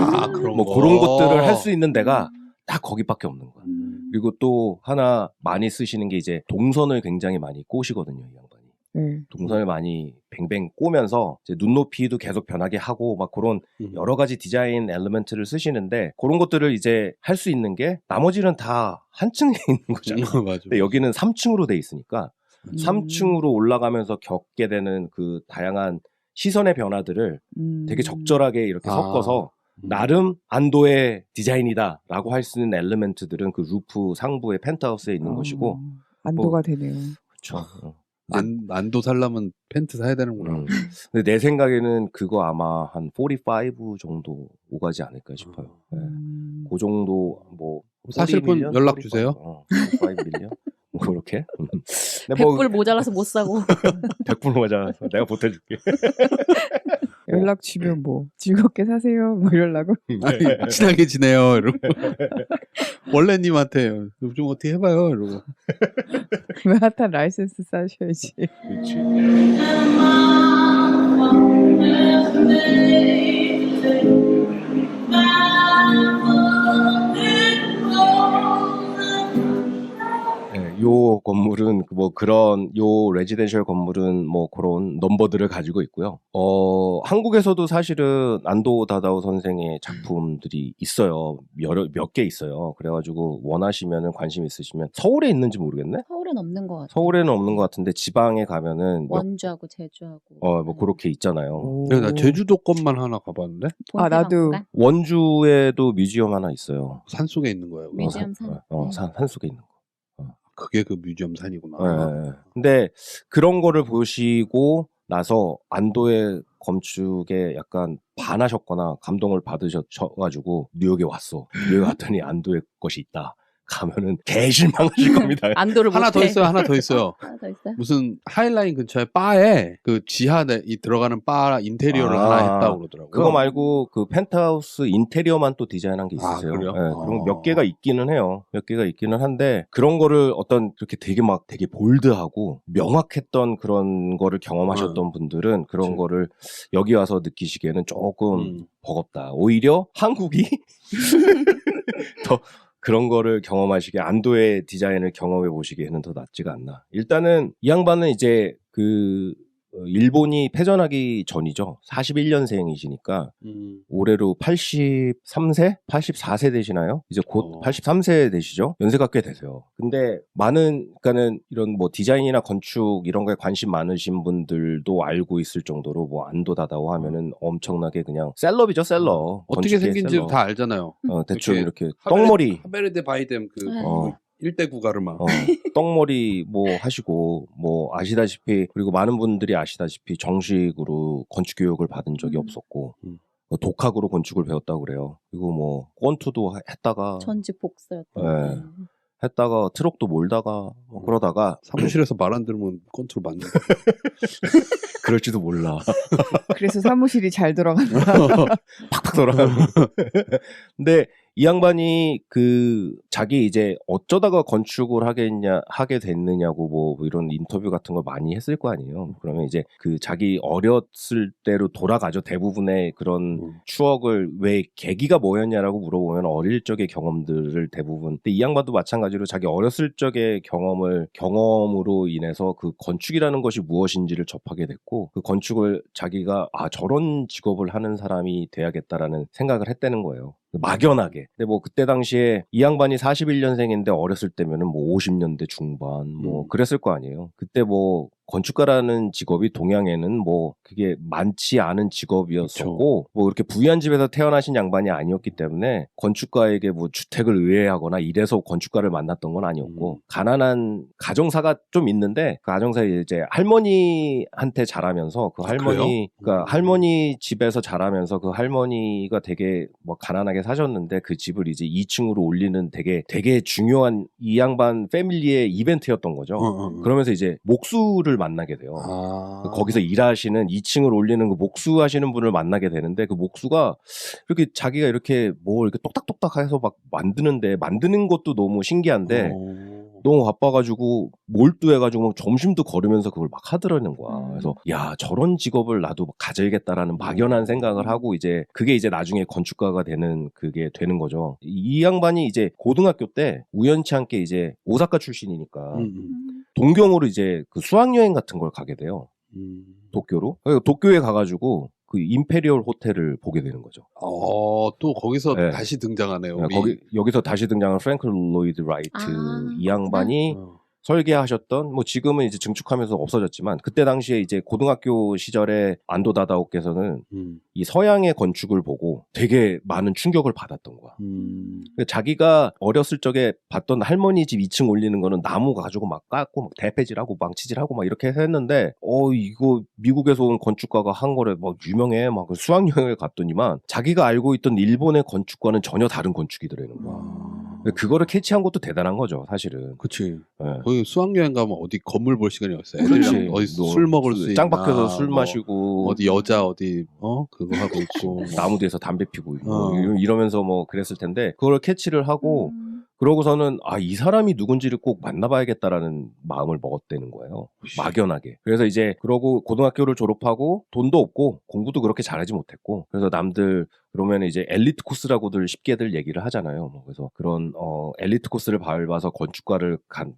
뭐 그런 것들을 할 수 있는 데가 딱 거기밖에 없는 거야. 그리고 또 하나 많이 쓰시는 게 이제 동선을 굉장히 많이 꼬시거든요, 이 양반이. 동선을 많이 뱅뱅 꼬면서 이제 눈높이도 계속 변하게 하고 막 그런 여러 가지 디자인 엘리멘트를 쓰시는데 그런 것들을 이제 할 수 있는 게 나머지는 다 한 층에 있는 거잖아요. 맞아. 근데 여기는 3층으로 돼 있으니까 3층으로 올라가면서 겪게 되는 그 다양한 시선의 변화들을 되게 적절하게 이렇게 섞어서 나름 안도의 디자인이다라고 할 수 있는 엘리멘트들은 그 루프 상부의 펜트하우스에 있는 것이고 안도가 되네요. 그렇죠. 안도 살려면 펜트 사야 되는구나. 근데 내 생각에는 그거 아마 한 45 정도 오가지 않을까 싶어요. 네. 그 정도 뭐 사실 분 연락 주세요. 45 밀리언? 뭐 그렇게? 100불 모자라서 못 사고. 100불 모자라서 내가 보태줄게. 연락 주면 뭐 즐겁게 사세요 뭐 이러려고. 아니, 친하게 지내요 이러고. 원래님한테 좀 어떻게 해봐요 이러고. 맨하탄 라이센스 싸셔야지. 그렇지. 요 건물은 뭐 그런 요 레지덴셜 건물은 뭐 그런 넘버들을 가지고 있고요. 한국에서도 사실은 안도 다다오 선생의 작품들이 있어요. 몇 개 있어요. 그래가지고 원하시면은 관심 있으시면 서울에 있는지 모르겠네. 서울엔 없는 것 같아요. 서울에는 없는 것 같은데 지방에 가면은 원주하고 제주하고. 뭐 그렇게 있잖아요. 나 제주도 것만 하나 가봤는데. 나도. 원주에도 뮤지엄 하나 있어요. 산 속에 있는 거예요. 뮤지엄 산. 산 속에 있는 거. 그게 그 뮤지엄 산이구나. 네. 근데 그런 거를 보시고 나서 안도의 건축에 약간 반하셨거나 감동을 받으셔가지고 뉴욕에 왔어. 뉴욕에 왔더니 안도의 것이 있다. 가면은 개실망하실 겁니다. 안도를 하나 못해. 더 있어요. 하나 더 있어요. 하나 더 있어요? 무슨 하이라인 근처에 바에 그 지하에 들어가는 바 인테리어를 하나 했다고 그러더라고요. 그거 말고 그 펜트하우스 인테리어만 또 디자인한 게 있으세요. 그래요? 네, 그런 몇 개가 있기는 해요. 몇 개가 있기는 한데 그런 거를 어떤 그렇게 되게 볼드하고 명확했던 그런 거를 경험하셨던 분들은 그런 그치. 거를 여기 와서 느끼시기에는 조금 버겁다. 오히려 한국이 더 그런 거를 경험하시기에 안도의 디자인을 경험해 보시기에는 더 낫지가 않나. 일단은 이 양반은 이제 그 일본이 패전하기 전이죠. 41년생이시니까 올해로 83세? 84세 되시나요? 이제 곧 83세 되시죠? 연세가 꽤 되세요. 근데 그러니까는 이런 뭐 디자인이나 건축 이런 거에 관심 많으신 분들도 알고 있을 정도로 뭐 안도 다다오 하면은 엄청나게 그냥 셀럽이죠, 셀럽. 어떻게 생긴지 셀럽. 다 알잖아요. 대충 이렇게 떡머리. 하베르데 바이뎀 그 네. 1대 구가르마. 떡머리 뭐 하시고 뭐 아시다시피 그리고 많은 분들이 아시다시피 정식으로 건축 교육을 받은 적이 없었고 독학으로 건축을 배웠다고 그래요. 그리고 뭐 권투도 했다가 전직 복서였던. 네. 했다가 트럭도 몰다가 뭐 그러다가 사무실에서 말 안 들으면 건투를 맞는다. 그럴지도 몰라. 그래서 사무실이 잘 돌아간다. 팍팍 돌아가는. 근데 이 양반이 그 자기 이제 어쩌다가 건축을 하게 됐느냐고 뭐 이런 인터뷰 같은 걸 많이 했을 거 아니에요. 그러면 이제 그 자기 어렸을 때로 돌아가죠. 대부분의 그런 추억을 왜 계기가 뭐였냐라고 물어보면 어릴 적의 경험들을 대부분. 근데 이 양반도 마찬가지로 자기 어렸을 적의 경험으로 인해서 그 건축이라는 것이 무엇인지를 접하게 됐고 그 건축을 자기가 저런 직업을 하는 사람이 돼야겠다라는 생각을 했다는 거예요. 막연하게. 근데 뭐 그때 당시에 이 양반이 41년생인데 어렸을 때면은 뭐 50년대 중반 뭐 그랬을 거 아니에요. 그때 뭐 건축가라는 직업이 동양에는 뭐 그게 많지 않은 직업이었었고 그쵸. 뭐 이렇게 부유한 집에서 태어나신 양반이 아니었기 때문에 건축가에게 뭐 주택을 의뢰하거나 이래서 건축가를 만났던 건 아니었고 가난한 가정사가 좀 있는데 그 가정사에 이제 할머니한테 자라면서 그 할머니 그러니까 할머니 집에서 자라면서 그 할머니가 되게 뭐 가난하게 사셨는데 그 집을 이제 2층으로 올리는 되게 중요한 이 양반 패밀리의 이벤트였던 거죠. 그러면서 이제 목수를 만나게 돼요. 거기서 일하시는 2층을 올리는 그 목수하시는 분을 만나게 되는데 그 목수가 이렇게 자기가 이렇게 뭐 이렇게 똑딱똑딱 해서 막 만드는 것도 너무 신기한데 너무 바빠가지고 몰두해가지고 점심도 거르면서 그걸 막 하더라는 거야. 그래서 야 저런 직업을 나도 가져야겠다라는 막연한 생각을 하고 이제 그게 이제 나중에 건축가가 되는 그게 되는 거죠. 이 양반이 이제 고등학교 때 우연치 않게 이제 오사카 출신이니까 동경으로 이제 그 수학여행 같은 걸 가게 돼요. 도쿄로. 도쿄에 가가지고 그 임페리얼 호텔을 보게 되는 거죠. 또 거기서 네. 다시 등장하네요. 여기서 다시 등장한 프랭크 로이드 라이트 이 양반이 설계하셨던 뭐 지금은 이제 증축하면서 없어졌지만 그때 당시에 이제 고등학교 시절에 안도 다다오께서는 이 서양의 건축을 보고 되게 많은 충격을 받았던 거야. 자기가 어렸을 적에 봤던 할머니 집 2층 올리는 거는 나무 가지고 막 깎고 막 대패질하고 망치질하고 막 이렇게 했는데 이거 미국에서 온 건축가가 한 거래 막 유명해 막 수학여행을 갔더니만 자기가 알고 있던 일본의 건축과는 전혀 다른 건축이더라는 거야. 그거를 캐치한 것도 대단한 거죠, 사실은. 그치. 네. 거기 수학여행 가면 어디 건물 볼 시간이 없어요. 애들이랑 어디 술 먹을 수 있나. 짱 박혀서 술 마시고. 어디 여자 그거 하고 있고. 나무 뒤에서 담배 피고 이러면서 뭐 그랬을 텐데 그걸 캐치를 하고 그러고서는 이 사람이 누군지를 꼭 만나봐야겠다라는 마음을 먹었다는 거예요. 막연하게. 그래서 이제 그러고 고등학교를 졸업하고 돈도 없고 공부도 그렇게 잘하지 못했고 그래서 남들 그러면 이제 엘리트 코스라고들 쉽게들 얘기를 하잖아요. 그래서 그런 엘리트 코스를 밟아서 건축가를 갈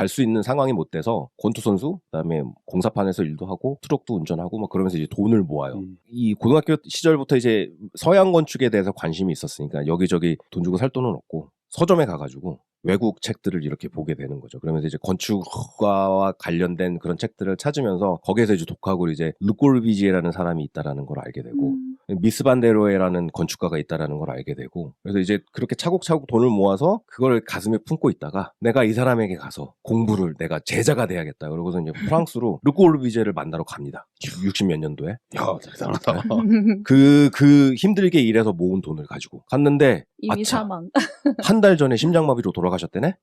수 있는 상황이 못 돼서 권투 선수, 그다음에 공사판에서 일도 하고 트럭도 운전하고 막 그러면서 이제 돈을 모아요. 이 고등학교 시절부터 이제 서양 건축에 대해서 관심이 있었으니까 여기저기 돈 주고 살 돈은 없고 서점에 가가지고 외국 책들을 이렇게 보게 되는 거죠. 그러면서 이제 건축과와 관련된 그런 책들을 찾으면서 거기에서 이제 독학으로 이제 르꼬르비지에라는 사람이 있다라는 걸 알게 되고 미스 반데로에라는 건축가가 있다라는 걸 알게 되고 그래서 이제 그렇게 차곡차곡 돈을 모아서 그걸 가슴에 품고 있다가 내가 이 사람에게 가서 공부를 내가 제자가 돼야겠다. 그러고서 이제 프랑스로 르꼬르비지에를 만나러 갑니다. 60몇 년도에. 야, 대단하다. 그 힘들게 일해서 모은 돈을 가지고 갔는데 이미 사망. 한 달 전에 심장마비로 돌아가셨대네?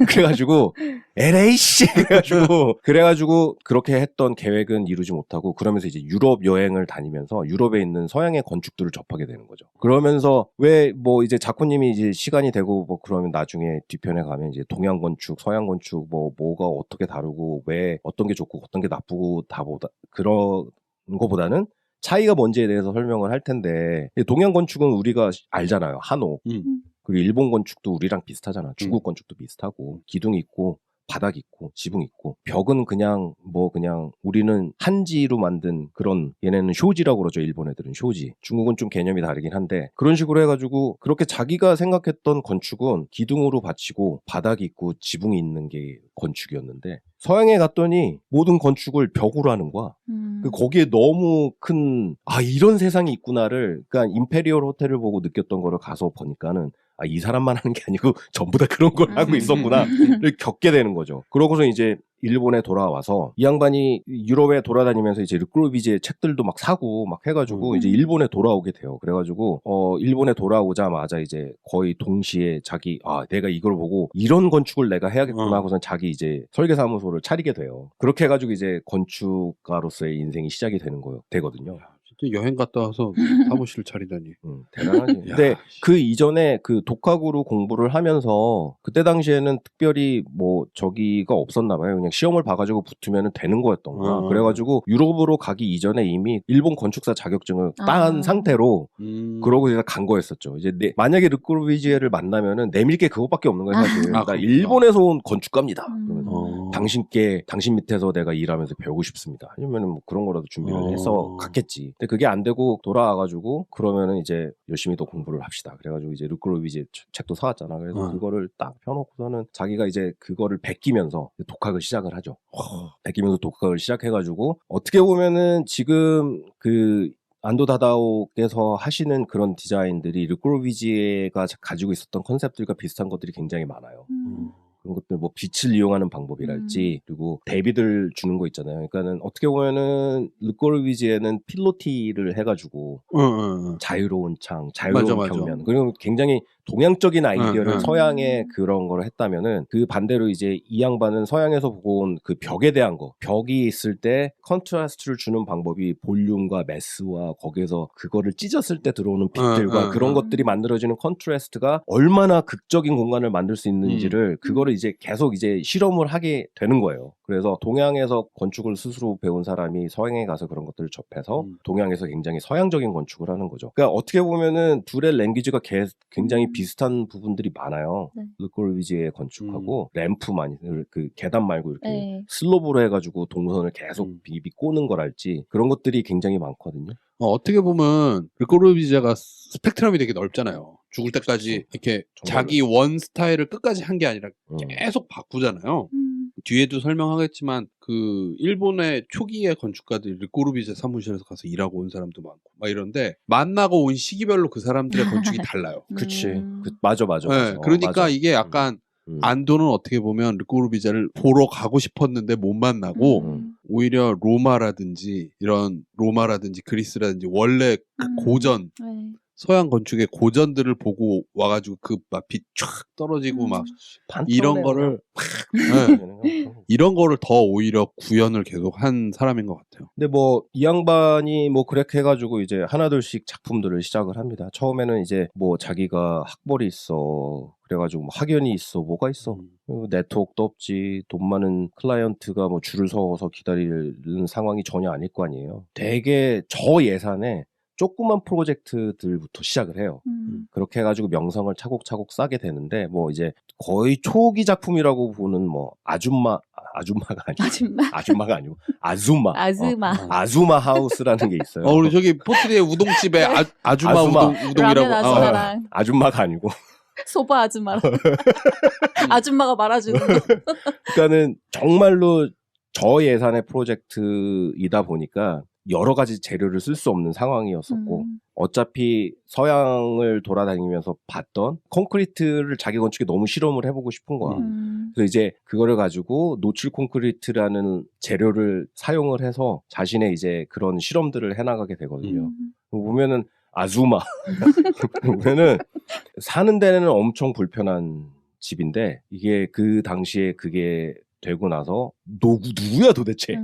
그래가지고 LA씨 그래가지고 그렇게 했던 계획은 이루지 못하고 그러면서 이제 유럽 여행을 다니면서 유럽에 있는 서양의 건축들을 접하게 되는 거죠. 그러면서 왜 뭐 이제 작가님이 이제 시간이 되고 뭐 그러면 나중에 뒤편에 가면 이제 동양 건축, 서양 건축 뭐가 어떻게 다르고 왜 어떤 게 좋고 어떤 게 나쁘고 그런 거보다는 차이가 뭔지에 대해서 설명을 할 텐데 동양 건축은 우리가 알잖아요. 한옥. 그리고 일본 건축도 우리랑 비슷하잖아. 중국 건축도 비슷하고 기둥이 있고 바닥 있고 지붕 있고 벽은 그냥 우리는 한지로 만든 그런 얘네는 쇼지라고 그러죠. 일본 애들은 쇼지. 중국은 좀 개념이 다르긴 한데 그런 식으로 해가지고 그렇게 자기가 생각했던 건축은 기둥으로 받치고 바닥이 있고 지붕이 있는 게 건축이었는데 서양에 갔더니 모든 건축을 벽으로 하는 거야. 거기에 너무 큰 이런 세상이 있구나를 그러니까 임페리얼 호텔을 보고 느꼈던 거를 가서 보니까는 이 사람만 하는 게 아니고 전부 다 그런 걸 하고 있었구나를 겪게 되는 거죠. 그러고서 이제 일본에 돌아와서 이 양반이 유럽에 돌아다니면서 이제 르꼬르비지의 책들도 막 사고 막 해가지고 이제 일본에 돌아오게 돼요. 그래가지고 일본에 돌아오자마자 이제 거의 동시에 자기 내가 이걸 보고 이런 건축을 내가 해야겠구나 하고선 자기 이제 설계사무소를 차리게 돼요. 그렇게 해가지고 이제 건축가로서의 인생이 시작이 되거든요. 진짜 여행 갔다 와서 사무실을 차리다니. 대단하지. 근데 그 이전에 그 독학으로 공부를 하면서 그때 당시에는 특별히 뭐 저기가 없었나 봐요. 그냥 시험을 봐가지고 붙으면 되는 거였던 거야. 그래가지고 유럽으로 가기 이전에 이미 일본 건축사 자격증을 딴 상태로 그러고 이제 간 거였었죠. 이제 만약에 르꼬르비지에를 만나면은 내밀 게 그것밖에 없는 거예요, 사실. 나 일본에서 온 건축가입니다. 그러면서 당신 밑에서 내가 일하면서 배우고 싶습니다. 아니면은 뭐 그런 거라도 준비를 해서 갔겠지. 근데 그게 안 되고 돌아와가지고 그러면은 이제 열심히 더 공부를 합시다. 그래가지고 이제 르꼬로비치 책도 사왔잖아. 그래서 그거를 딱 펴놓고서는 자기가 이제 그거를 베끼면서 독학을 시작을 하죠. 베끼면서 독학을 시작해가지고 어떻게 보면은 지금 그 안도 다다오께서 하시는 그런 디자인들이 르꼬로비치가 가지고 있었던 컨셉들과 비슷한 것들이 굉장히 많아요. 그런 것들 뭐 빛을 이용하는 방법이랄지 그리고 대비들 주는 거 있잖아요. 그러니까는 어떻게 보면은 르꼬르비지에는 필로티를 해가지고 자유로운 창, 자유로운 맞아. 평면 그리고 굉장히 동양적인 아이디어를 서양에 그런 걸 했다면은 그 반대로 이제 이 양반은 서양에서 보고 온 그 벽에 대한 거 벽이 있을 때 컨트라스트를 주는 방법이 볼륨과 매스와 거기에서 그거를 찢었을 때 들어오는 빛들과 그런 것들이 만들어지는 컨트라스트가 얼마나 극적인 공간을 만들 수 있는지를 그거를 이제 계속 이제 실험을 하게 되는 거예요. 그래서 동양에서 건축을 스스로 배운 사람이 서양에 가서 그런 것들을 접해서 동양에서 굉장히 서양적인 건축을 하는 거죠. 그러니까 어떻게 보면은 둘의 랭귀지가 굉장히 비슷한 부분들이 많아요. 네. 르꼬르비지의 건축하고 램프만 그 계단 말고 이렇게 슬로브로 해가지고 동선을 계속 비비 꼬는 거랄지 그런 것들이 굉장히 많거든요. 어떻게 보면 르꼬르비제가 스펙트럼이 되게 넓잖아요. 죽을 때까지 이렇게 자기 원 스타일을 끝까지 한 게 아니라 계속 바꾸잖아요. 뒤에도 설명하겠지만 그 일본의 초기의 건축가들이 르꼬르비제 사무실에서 가서 일하고 온 사람도 많고 막 이런데 만나고 온 시기별로 그 사람들의 건축이 달라요. 그치. 맞아. 네, 그러니까 맞아. 이게 약간 안도는 어떻게 보면 르꼬르비제를 보러 가고 싶었는데 못 만나고 오히려 로마라든지 그리스라든지 원래 그 고전 서양 건축의 고전들을 보고 와가지고 그 막 빛 쫙 떨어지고 막 이런 거를 이런 거를 더 오히려 구현을 계속 한 사람인 것 같아요. 근데 뭐 이 양반이 뭐 그렇게 해가지고 이제 하나둘씩 작품들을 시작을 합니다. 처음에는 이제 뭐 자기가 학벌이 있어 그래가지고 뭐 학연이 있어 뭐가 있어 네트워크도 없지 돈 많은 클라이언트가 뭐 줄을 서서 기다리는 상황이 전혀 아닐 거 아니에요. 되게 저예산에 조그만 프로젝트들부터 시작을 해요. 그렇게 해가지고 명성을 차곡차곡 쌓게 되는데 뭐 이제 거의 초기 작품이라고 보는 뭐 아줌마가 아니고 아줌마가 아니고 아즈마 하우스라는 게 있어요. 우리 저기 포트리의 우동집에 아줌마 우동이라고 아줌마가 아니고 소바 아줌마랑 아줌마가 말아주는 거. 그러니까는 정말로 저예산의 프로젝트이다 보니까 여러 가지 재료를 쓸 수 없는 상황이었었고 어차피 서양을 돌아다니면서 봤던 콘크리트를 자기 건축에 너무 실험을 해보고 싶은 거야. 그래서 이제 그거를 가지고 노출 콘크리트라는 재료를 사용을 해서 자신의 이제 그런 실험들을 해나가게 되거든요. 보면은 아즈마 보면은 사는 데는 엄청 불편한 집인데 이게 그 당시에 그게 되고 나서 누구야 도대체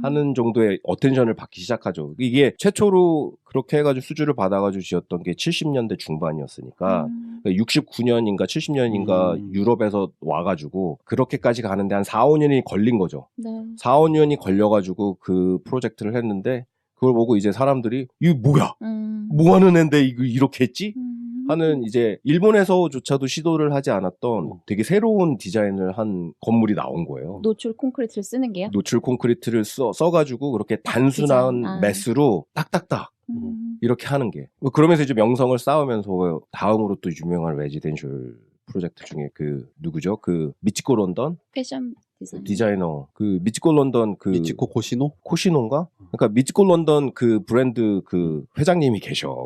하는 정도의 어텐션을 받기 시작하죠. 이게 최초로 그렇게 해가지고 수주를 받아가지고 지었던 게 70년대 중반이었으니까 69년인가 70년인가 유럽에서 와가지고 그렇게까지 가는데 한 4, 5년이 걸린 거죠. 네. 4, 5년이 걸려가지고 그 프로젝트를 했는데 그걸 보고 이제 사람들이 이거 뭐야? 뭐 하는 앤데 이거 이렇게 했지? 하는 이제 일본에서조차도 시도를 하지 않았던 되게 새로운 디자인을 한 건물이 나온 거예요. 노출 콘크리트를 쓰는 게요? 노출 콘크리트를 써가지고 그렇게 단순한 매스로 딱딱딱 이렇게 하는 게. 그러면서 이제 명성을 쌓으면서 다음으로 또 유명한 레지덴셜 프로젝트 중에 그 누구죠? 그 미치코 런던 패션 디자이너 그 미치코 런던 그 미치코 코시노인가? 그러니까 미치코 런던 그 브랜드 그 회장님이 계셔.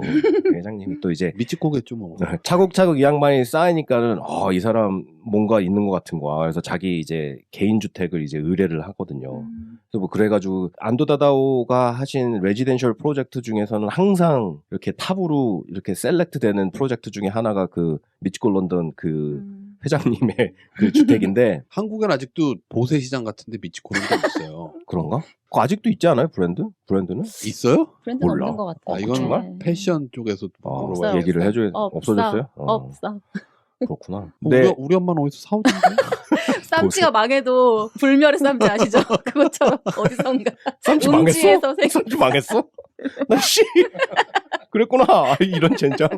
회장님이 또 이제 미치코겠죠 뭐. 차곡차곡 이 양반이 쌓이니까는 이 사람 뭔가 있는 것 같은 거야. 그래서 자기 이제 개인 주택을 이제 의뢰를 하거든요. 그래서 뭐 그래가지고 안도 다다오가 하신 레지덴셜 프로젝트 중에서는 항상 이렇게 탑으로 이렇게 셀렉트되는 프로젝트 중에 하나가 그 미치코 런던 그 회장님의 그 주택인데 한국엔 아직도 보세 시장 같은데 미치코 런던 있어요. 그런가? 그거 아직도 있지 않아요? 브랜드는? 있어요? 브랜드는 몰라. 없는 것 같아요. 이건 정말? 패션 쪽에서 없어요, 얘기를 없어요. 해줘야 없어졌어요? 없어. 그렇구나. 우리 엄마는 어디서 사오던데? 쌈치가 망해도 불멸의 쌈치 아시죠? 그것처럼 어디선가 쌈치 음지에서 망했어? 쌈치 망했어? 나 씨 그랬구나. 이런 젠장.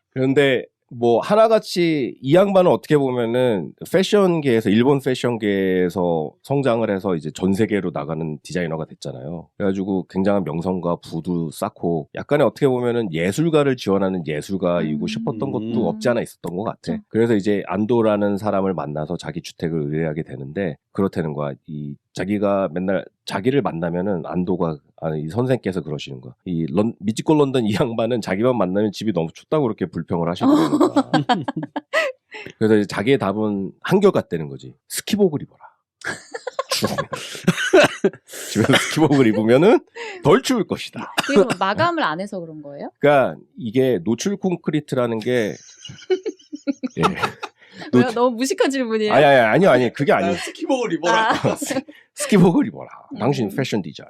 그런데 뭐 하나같이 이 양반은 어떻게 보면은 패션계에서 일본 패션계에서 성장을 해서 이제 전 세계로 나가는 디자이너가 됐잖아요. 그래가지고 굉장한 명성과 부도 쌓고 약간의 어떻게 보면은 예술가를 지원하는 예술가이고 싶었던 것도 없지 않아 있었던 것 같아. 그래서 이제 안도라는 사람을 만나서 자기 주택을 의뢰하게 되는데 그렇다는 거야. 이 자기가 맨날 자기를 만나면은 안도가 이 선생께서 그러시는 거야. 이 미치코 런던 이 양반은 자기만 만나면 집이 너무 춥다고 그렇게 불평을 하시더라는 거야. 그래서 이제 자기의 답은 한결같다는 거지. 스키복을 입어라. 집에서 스키복을 입으면은 덜 추울 것이다. 그리고 마감을 안 해서 그런 거예요? 그러니까 이게 노출 콘크리트라는 게 예. 왜요? 너무 무식한 질문이에요. 아니요. 그게 아니에요. 스키복을 입어라. 스키복을 입어라. 당신 패션 디자인.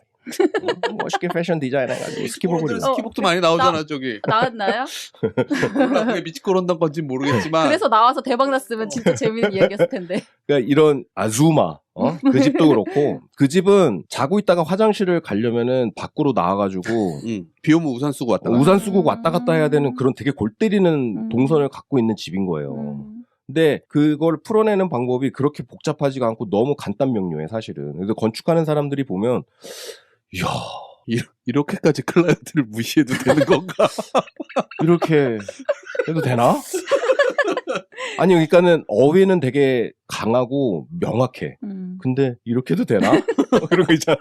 멋있게 패션 디자인 해가지고 스키복을 입어라. 스키복도 많이 나오잖아, 저기. 나왔나요? 몰라, 그게 미치코 런던 건지 모르겠지만. 그래서 나와서 대박 났으면 진짜 재밌는 이야기였을 텐데. 그러니까 이런 아즈마, 그 집도 그렇고, 그 집은 자고 있다가 화장실을 가려면은 밖으로 나와가지고, 비 오면 우산 쓰고 왔다 갔다. 우산 쓰고 왔다 갔다 해야 되는 그런 되게 골 때리는 동선을 갖고 있는 집인 거예요. 근데 그걸 풀어내는 방법이 그렇게 복잡하지가 않고 너무 간단 명료해, 사실은. 그래서 건축하는 사람들이 보면, 이야, 이렇게까지 클라이언트를 무시해도 되는 건가? 이렇게 해도 되나? 아니, 그러니까는 어휘는 되게 강하고 명확해. 근데 이렇게 해도 되나? 그런 거 있잖아.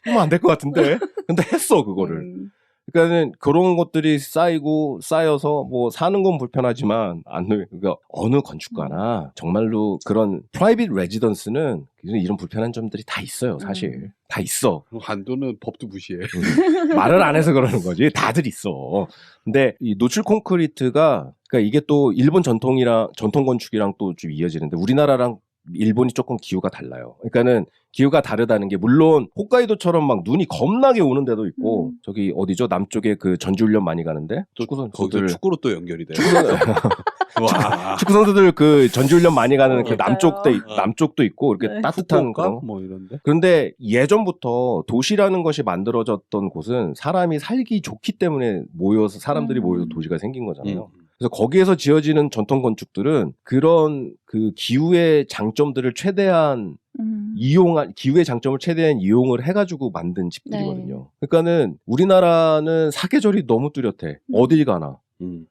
이러면 안 될 것 같은데. 근데 했어, 그거를. 그러니까는 그런 것들이 쌓여서 뭐 사는 건 불편하지만 그러니까 어느 건축가나 정말로 그런 프라이빗 레지던스는 이런 불편한 점들이 다 있어요, 사실. 다 있어. 한도는 법도 무시해. 말을 안 해서 그러는 거지. 다들 있어. 근데 이 노출 콘크리트가 그러니까 이게 또 일본 전통 건축이랑 또 좀 이어지는데 우리나라랑 일본이 조금 기후가 달라요. 그러니까는 기후가 다르다는 게 물론 홈카이도처럼 막 눈이 겁나게 오는 데도 있고 저기 어디죠? 남쪽에 그 전지훈련 많이 가는데 축구 선수들 축구로 또 연결이 돼. 축구 선수들 그 전지훈련 많이 가는 그 맞아요. 남쪽도 있고 이렇게 따뜻한 그런 뭐 이런데. 그런데 예전부터 도시라는 것이 만들어졌던 곳은 사람이 살기 좋기 때문에 사람들이 모여서 도시가 생긴 거잖아요. 그래서 거기에서 지어지는 전통 건축들은 그런 그 기후의 장점들을 최대한 기후의 장점을 최대한 이용을 해가지고 만든 집들이거든요. 네. 그러니까는 우리나라는 사계절이 너무 뚜렷해. 어딜 가나.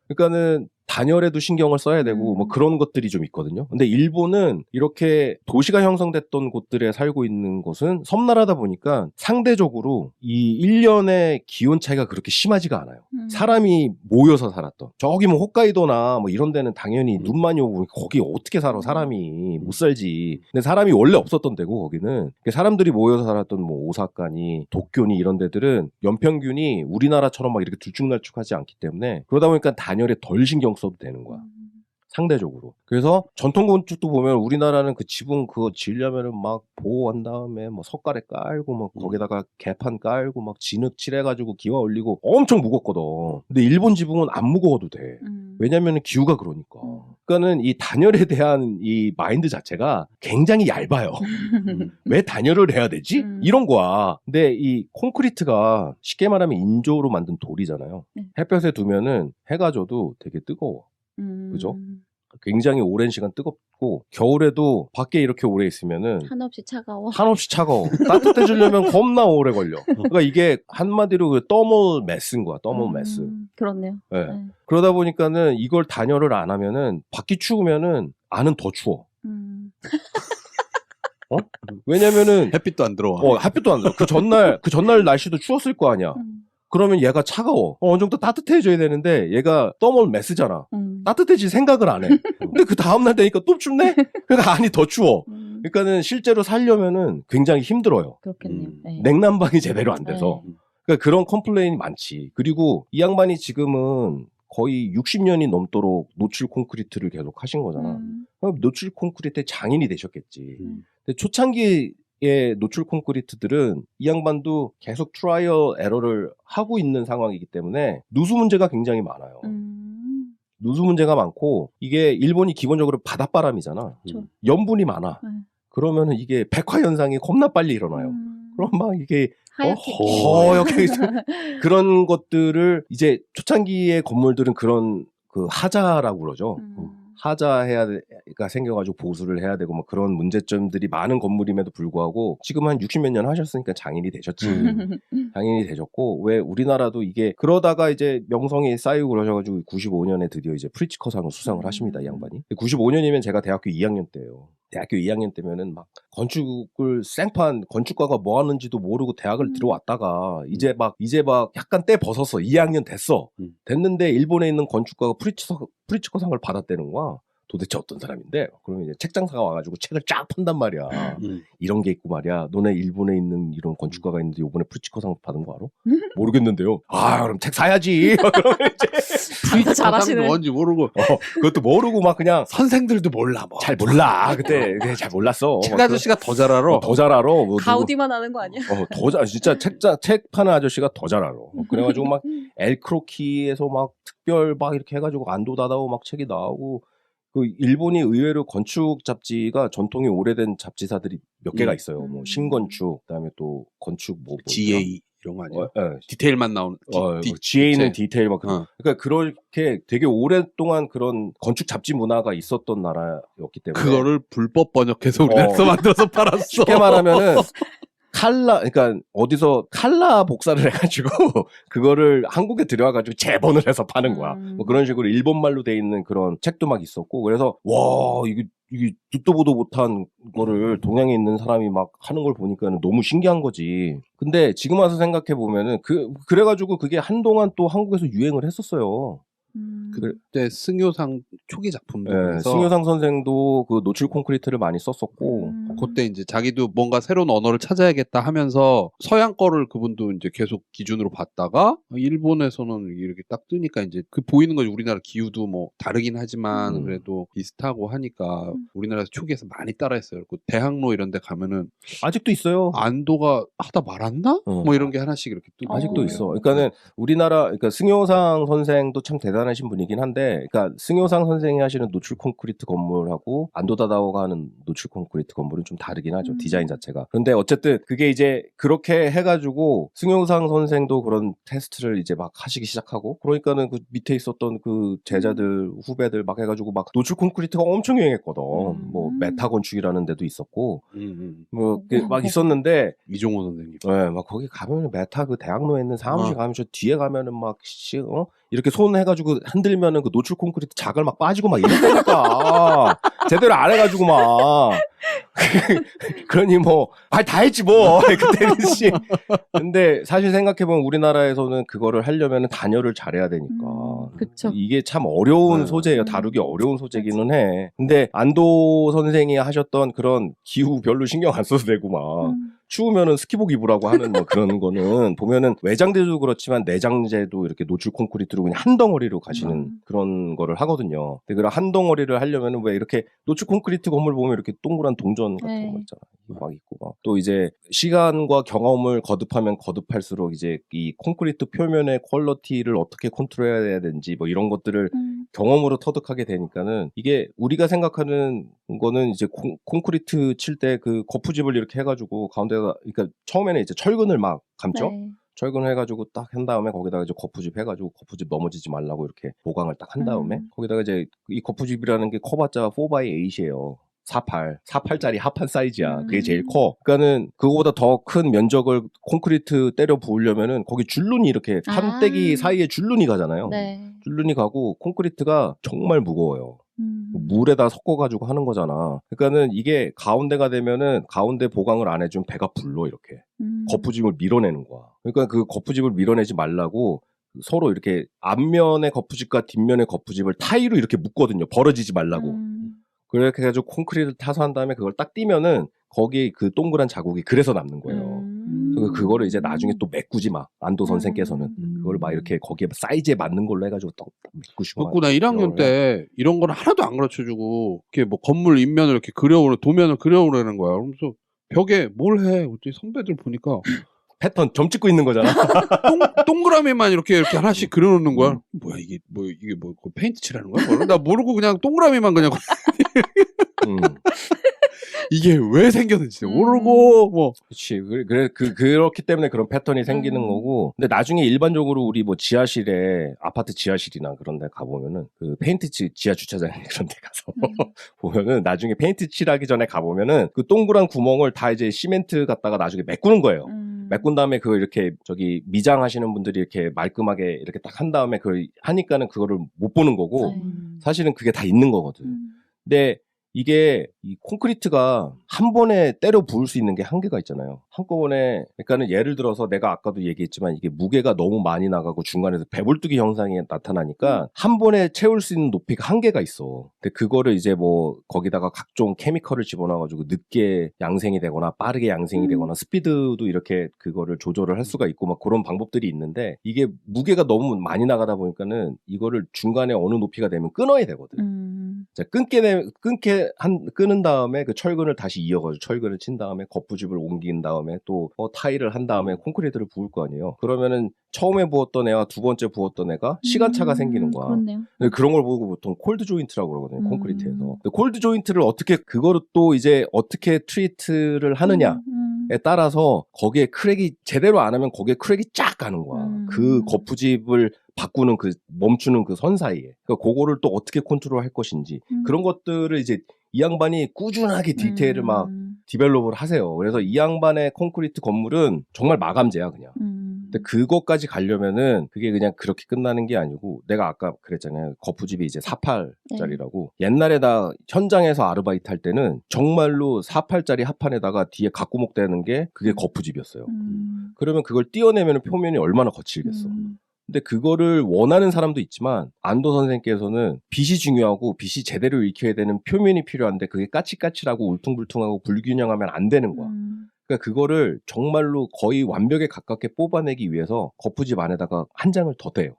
그러니까는 단열에도 신경을 써야 되고 뭐 그런 것들이 좀 있거든요. 근데 일본은 이렇게 도시가 형성됐던 곳들에 살고 있는 곳은 섬나라다 보니까 상대적으로 이 1년의 기온 차이가 그렇게 심하지가 않아요. 사람이 모여서 살았던. 저기 뭐 홋카이도나 뭐 이런 데는 당연히 눈 많이 오고 거기 어떻게 살아 사람이 못 살지. 근데 사람이 원래 없었던 데고 거기는 사람들이 모여서 살았던 뭐 오사카니 도쿄니 이런 데들은 연평균이 우리나라처럼 막 이렇게 들쭉날쭉하지 않기 때문에 그러다 보니까 단열에 덜 신경 써도 되는 거야. 상대적으로. 그래서 전통 건축도 보면 우리나라는 그 지붕 그거 지으려면은 막 보호한 다음에 뭐 석가래 깔고 막 거기다가 개판 깔고 막 진흙 칠해가지고 기와 올리고 엄청 무겁거든. 근데 일본 지붕은 안 무거워도 돼. 왜냐면은 기후가 그러니까. 그러니까는 이 단열에 대한 이 마인드 자체가 굉장히 얇아요. 왜 단열을 해야 되지? 이런 거야. 근데 이 콘크리트가 쉽게 말하면 인조로 만든 돌이잖아요. 햇볕에 두면은 해가 져도 되게 뜨거워. 그죠? 굉장히 오랜 시간 뜨겁고 겨울에도 밖에 이렇게 오래 있으면은 한없이 차가워. 따뜻해지려면 겁나 오래 걸려. 그러니까 이게 한마디로 그 더멀 매스인 거야. 더멀 매스. 그렇네요. 네. 그러다 보니까는 이걸 단열을 안 하면은 밖이 추우면은 안은 더 추워. 왜냐면은 햇빛도 안 들어와. 햇빛도 안 들어와. 그 전날 날씨도 추웠을 거 아니야. 그러면 얘가 차가워. 어느 정도 따뜻해져야 되는데 얘가 더멀 매스잖아. 따뜻해질 생각을 안 해. 근데 그 다음날 되니까 또 춥네? 그러니까 안이 더 추워. 그러니까는 실제로 살려면은 굉장히 힘들어요. 그렇겠네요. 네. 냉난방이 제대로 안 돼서. 네. 그러니까 그런 컴플레인이 많지. 그리고 이 양반이 지금은 거의 60년이 넘도록 노출 콘크리트를 계속 하신 거잖아. 그럼 노출 콘크리트의 장인이 되셨겠지. 근데 초창기에 노출 콘크리트들은 이 양반도 계속 트라이얼 에러를 하고 있는 상황이기 때문에 누수 문제가 굉장히 많아요. 누수 문제가 많고 이게 일본이 기본적으로 바닷바람이잖아. 염분이 많아. 그러면은 이게 백화 현상이 겁나 빨리 일어나요. 그럼 막 이게 허옇게 그런 것들을 이제 초창기의 건물들은 그런 그 하자라고 그러죠. 하자가 생겨가지고 보수를 해야 되고 뭐 그런 문제점들이 많은 건물임에도 불구하고 지금 한 60몇 년 하셨으니까 장인이 되셨지. 장인이 되셨고 왜 우리나라도 이게 그러다가 이제 명성이 쌓이고 그러셔가지고 95년에 드디어 이제 프리츠커상을 수상을 하십니다, 이 양반이. 95년이면 제가 대학교 2학년 때예요. 대학교 2학년 때면은 막 건축을 생판 건축가가 뭐 하는지도 모르고 대학을 들어왔다가 이제 막 약간 때 벗었어. 2학년 됐어. 됐는데 일본에 있는 건축가가 프리츠커상을 받았다는 거야. 도대체 어떤 사람인데? 그러면 이제 책장사가 와가지고 책을 쫙 판단 말이야. 이런 게 있고 말이야. 너네 일본에 있는 이런 건축가가 있는데 요번에 프리츠커상 받은 거 알아? 모르겠는데요. 아, 그럼 책 사야지. 그러면 이제 잘하시네. 뭔지 모르고. 그것도 모르고 막 그냥 선생들도 몰라 뭐. 잘 몰라. 그때 잘 몰랐어. 책 아저씨가 더 잘 알아. 더 잘 알아. 뭐 가우디만 아는 거 아니야? 진짜 책 파는 아저씨가 더 잘 알아. 그래가지고 막 엘크로키에서 막 특별 막 이렇게 해가지고 안도다다오 막 책이 나오고 그 일본이 의외로 건축 잡지가 전통이 오래된 잡지사들이 몇 개가 있어요. 뭐 신건축, 그다음에 또 건축 뭐 GA 이런 거 아니에요? 디테일만 나오는. GA는 디테일 막. 그러니까 그렇게 되게 오랫동안 그런 건축 잡지 문화가 있었던 나라였기 때문에 그거를 불법 번역해서 우리나라에서 만들어서 팔았어. 쉽게 말하면은 그러니까 어디서 칼라 복사를 해가지고 그거를 한국에 들여와가지고 재본을 해서 파는 거야. 뭐 그런 식으로 일본말로 돼 있는 그런 책도 막 있었고 그래서 와 이게 듣도 보도 못한 거를 동양에 있는 사람이 막 하는 걸 보니까는 너무 신기한 거지. 근데 지금 와서 생각해 보면은 그래가지고 그게 한동안 또 한국에서 유행을 했었어요. 그때 승효상 초기 작품들에서 승효상 선생도 그 노출 콘크리트를 많이 썼었고 그때 이제 자기도 뭔가 새로운 언어를 찾아야겠다 하면서 서양 거를 그분도 이제 계속 기준으로 봤다가 일본에서는 이렇게 딱 뜨니까 이제 그 보이는 거지. 우리나라 기후도 뭐 다르긴 하지만 그래도 비슷하고 하니까 우리나라에서 초기에서 많이 따라했어요. 그 대학로 이런 데 가면은 아직도 있어요. 안도가 하다 말았나? 뭐 이런 게 하나씩 이렇게 뜨고 아직도 있어. 그러니까는 그러니까 승효상 선생도 참 대단하신 분이긴 한데, 그러니까 승효상 선생이 하시는 노출 콘크리트 건물하고 안도다다오가 하는 노출 콘크리트 건물은 좀 다르긴 하죠. 디자인 자체가. 그런데 어쨌든 그게 이제 그렇게 해가지고 승효상 선생도 그런 테스트를 이제 막 하시기 시작하고, 그러니까는 그 밑에 있었던 그 제자들 후배들 막 해가지고 막 노출 콘크리트가 엄청 유행했거든. 뭐 메타 건축이라는 데도 있었고, 뭐 막 있었는데 이종호 선생님. 네, 막 거기 가면은 메타 그 대학로에 있는 사무실 가면 저 뒤에 가면은 막 이렇게 손 해가지고 흔들면은 그 노출 콘크리트 자갈 막 빠지고 막 이랬다니까. 제대로 안 해가지고 막. 그러니 뭐 말 다 했지 뭐 그때는 씨. 근데 사실 생각해보면 우리나라에서는 그거를 하려면 단열을 잘해야 되니까. 그쵸. 이게 참 어려운 소재예요. 다루기 어려운 소재기는 해. 근데 안도 선생이 하셨던 그런 기후 별로 신경 안 써도 되고 막 추우면은 스키복 입으라고 하는 뭐 그런 거는 보면은 외장재도 그렇지만 내장재도 이렇게 노출 콘크리트로 그냥 한 덩어리로 가시는 그런 거를 하거든요. 근데 그런 한 덩어리를 하려면은 왜 이렇게 노출 콘크리트 건물 보면 이렇게 동그란 동전 같은 거 있잖아. 막 있고 막. 또 이제 시간과 경험을 거듭하면 거듭할수록 이제 이 콘크리트 표면의 퀄리티를 어떻게 컨트롤해야 되는지 뭐 이런 것들을 경험으로 터득하게 되니까는 이게 우리가 생각하는 거는 이제 콘크리트 칠 때 그 거푸집을 이렇게 해가지고 가운데가 그러니까 처음에는 이제 철근을 막 감죠. 네. 철근 해가지고 딱 한 다음에 거기다가 이제 거푸집 해가지고 거푸집 넘어지지 말라고 이렇게 보강을 딱 한 다음에 거기다가 이제 이 거푸집이라는 게 커봤자 4x8이에요. 48짜리 합판 사이즈야. 그게 제일 커. 그러니까는 그거보다 더 큰 면적을 콘크리트 때려 부으려면은 거기 줄눈이 이렇게 판때기 사이에 줄눈이 가잖아요. 네. 줄눈이 가고 콘크리트가 정말 무거워요. 물에다 섞어가지고 하는 거잖아. 그러니까는 이게 가운데가 되면은 가운데 보강을 안 해주면 배가 불러 이렇게. 거푸집을 밀어내는 거야. 그러니까 그 거푸집을 밀어내지 말라고 서로 이렇게 앞면의 거푸집과 뒷면의 거푸집을 타이로 이렇게 묶거든요. 벌어지지 말라고. 그렇게 해가지고 콘크리트를 타서 한 다음에 그걸 딱 띄면은 거기 그 동그란 자국이 그래서 남는 거예요. 그거를 이제 나중에 또 메꾸지 마. 안도 선생께서는 그걸 막 이렇게 거기에 사이즈에 맞는 걸로 해가지고 또 메꾸시고. 그렇고 나 1학년 때 이런 걸 하나도 안 가르쳐주고 이렇게 뭐 건물 인면을 이렇게 도면을 그려오라는 거야. 그러면서 벽에 뭘 해? 그랬더니 선배들 보니까 패턴 점 찍고 있는 거잖아. 동그라미만 이렇게 하나씩 그려놓는 거야. 뭐야 이게 뭐 페인트 칠하는 거야? 나 모르고 그냥 동그라미만 그냥. 이게 왜 생겼는지 모르고 뭐. 그렇지. 그렇기 때문에 그런 패턴이 생기는 거고. 근데 나중에 일반적으로 우리 뭐 지하실에 아파트 지하실이나 그런 데 가보면은 그 페인트 지하 주차장 그런 데 가서 보면은 나중에 페인트 칠하기 전에 가보면은 그 동그란 구멍을 다 이제 시멘트 갖다가 나중에 메꾸는 거예요. 메꾼 다음에 그걸 이렇게 미장하시는 분들이 이렇게 말끔하게 이렇게 딱 한 다음에 그걸 하니까는 그거를 못 보는 거고 사실은 그게 다 있는 거거든. 근데 이게 이 콘크리트가 한 번에 때려 부을 수 있는 게 한계가 있잖아요. 한꺼번에 그러니까는 예를 들어서 내가 아까도 얘기했지만 이게 무게가 너무 많이 나가고 중간에서 배불뚝이 현상이 나타나니까 한 번에 채울 수 있는 높이가 한계가 있어. 근데 그거를 이제 뭐 거기다가 각종 케미컬을 집어넣어가지고 늦게 양생이 되거나 빠르게 양생이 되거나 스피드도 이렇게 그거를 조절을 할 수가 있고 막 그런 방법들이 있는데 이게 무게가 너무 많이 나가다 보니까는 이거를 중간에 어느 높이가 되면 끊어야 되거든. 자, 끊는 다음에 그 철근을 다시 이어가지고 철근을 친 다음에 거푸집을 옮긴 다음에 또 타일을 한 다음에 콘크리트를 부을 거 아니에요. 그러면은 처음에 부었던 애와 두 번째 부었던 애가 시간차가 생기는 거야. 그렇네요. 그런 걸 보고 보통 콜드 조인트라고 그러거든요. 콘크리트에서. 근데 콜드 조인트를 어떻게 또 이제 어떻게 트리트를 하느냐에 따라서 거기에 크랙이 제대로 안 하면 거기에 크랙이 쫙 가는 거야. 그 거푸집을 바꾸는 멈추는 그 선 사이에. 그러니까 그거를 또 어떻게 컨트롤 할 것인지. 그런 것들을 이제 이 양반이 꾸준하게 디테일을 막 디벨롭을 하세요. 그래서 이 양반의 콘크리트 건물은 정말 마감재야, 그냥. 근데 그것까지 가려면은 그게 그냥 그렇게 끝나는 게 아니고 내가 아까 그랬잖아요. 거푸집이 이제 48짜리라고. 옛날에 나 현장에서 아르바이트 할 때는 정말로 48짜리 합판에다가 뒤에 각구목 대는 게 그게 거푸집이었어요. 그러면 그걸 띄어내면 표면이 얼마나 거칠겠어. 근데 그거를 원하는 사람도 있지만 안도 선생님께서는 빛이 중요하고 빛이 제대로 익혀야 되는 표면이 필요한데 그게 까칠까칠하고 울퉁불퉁하고 불균형하면 안 되는 거야. 그러니까 그거를 정말로 거의 완벽에 가깝게 뽑아내기 위해서 거푸집 안에다가 한 장을 더 대요.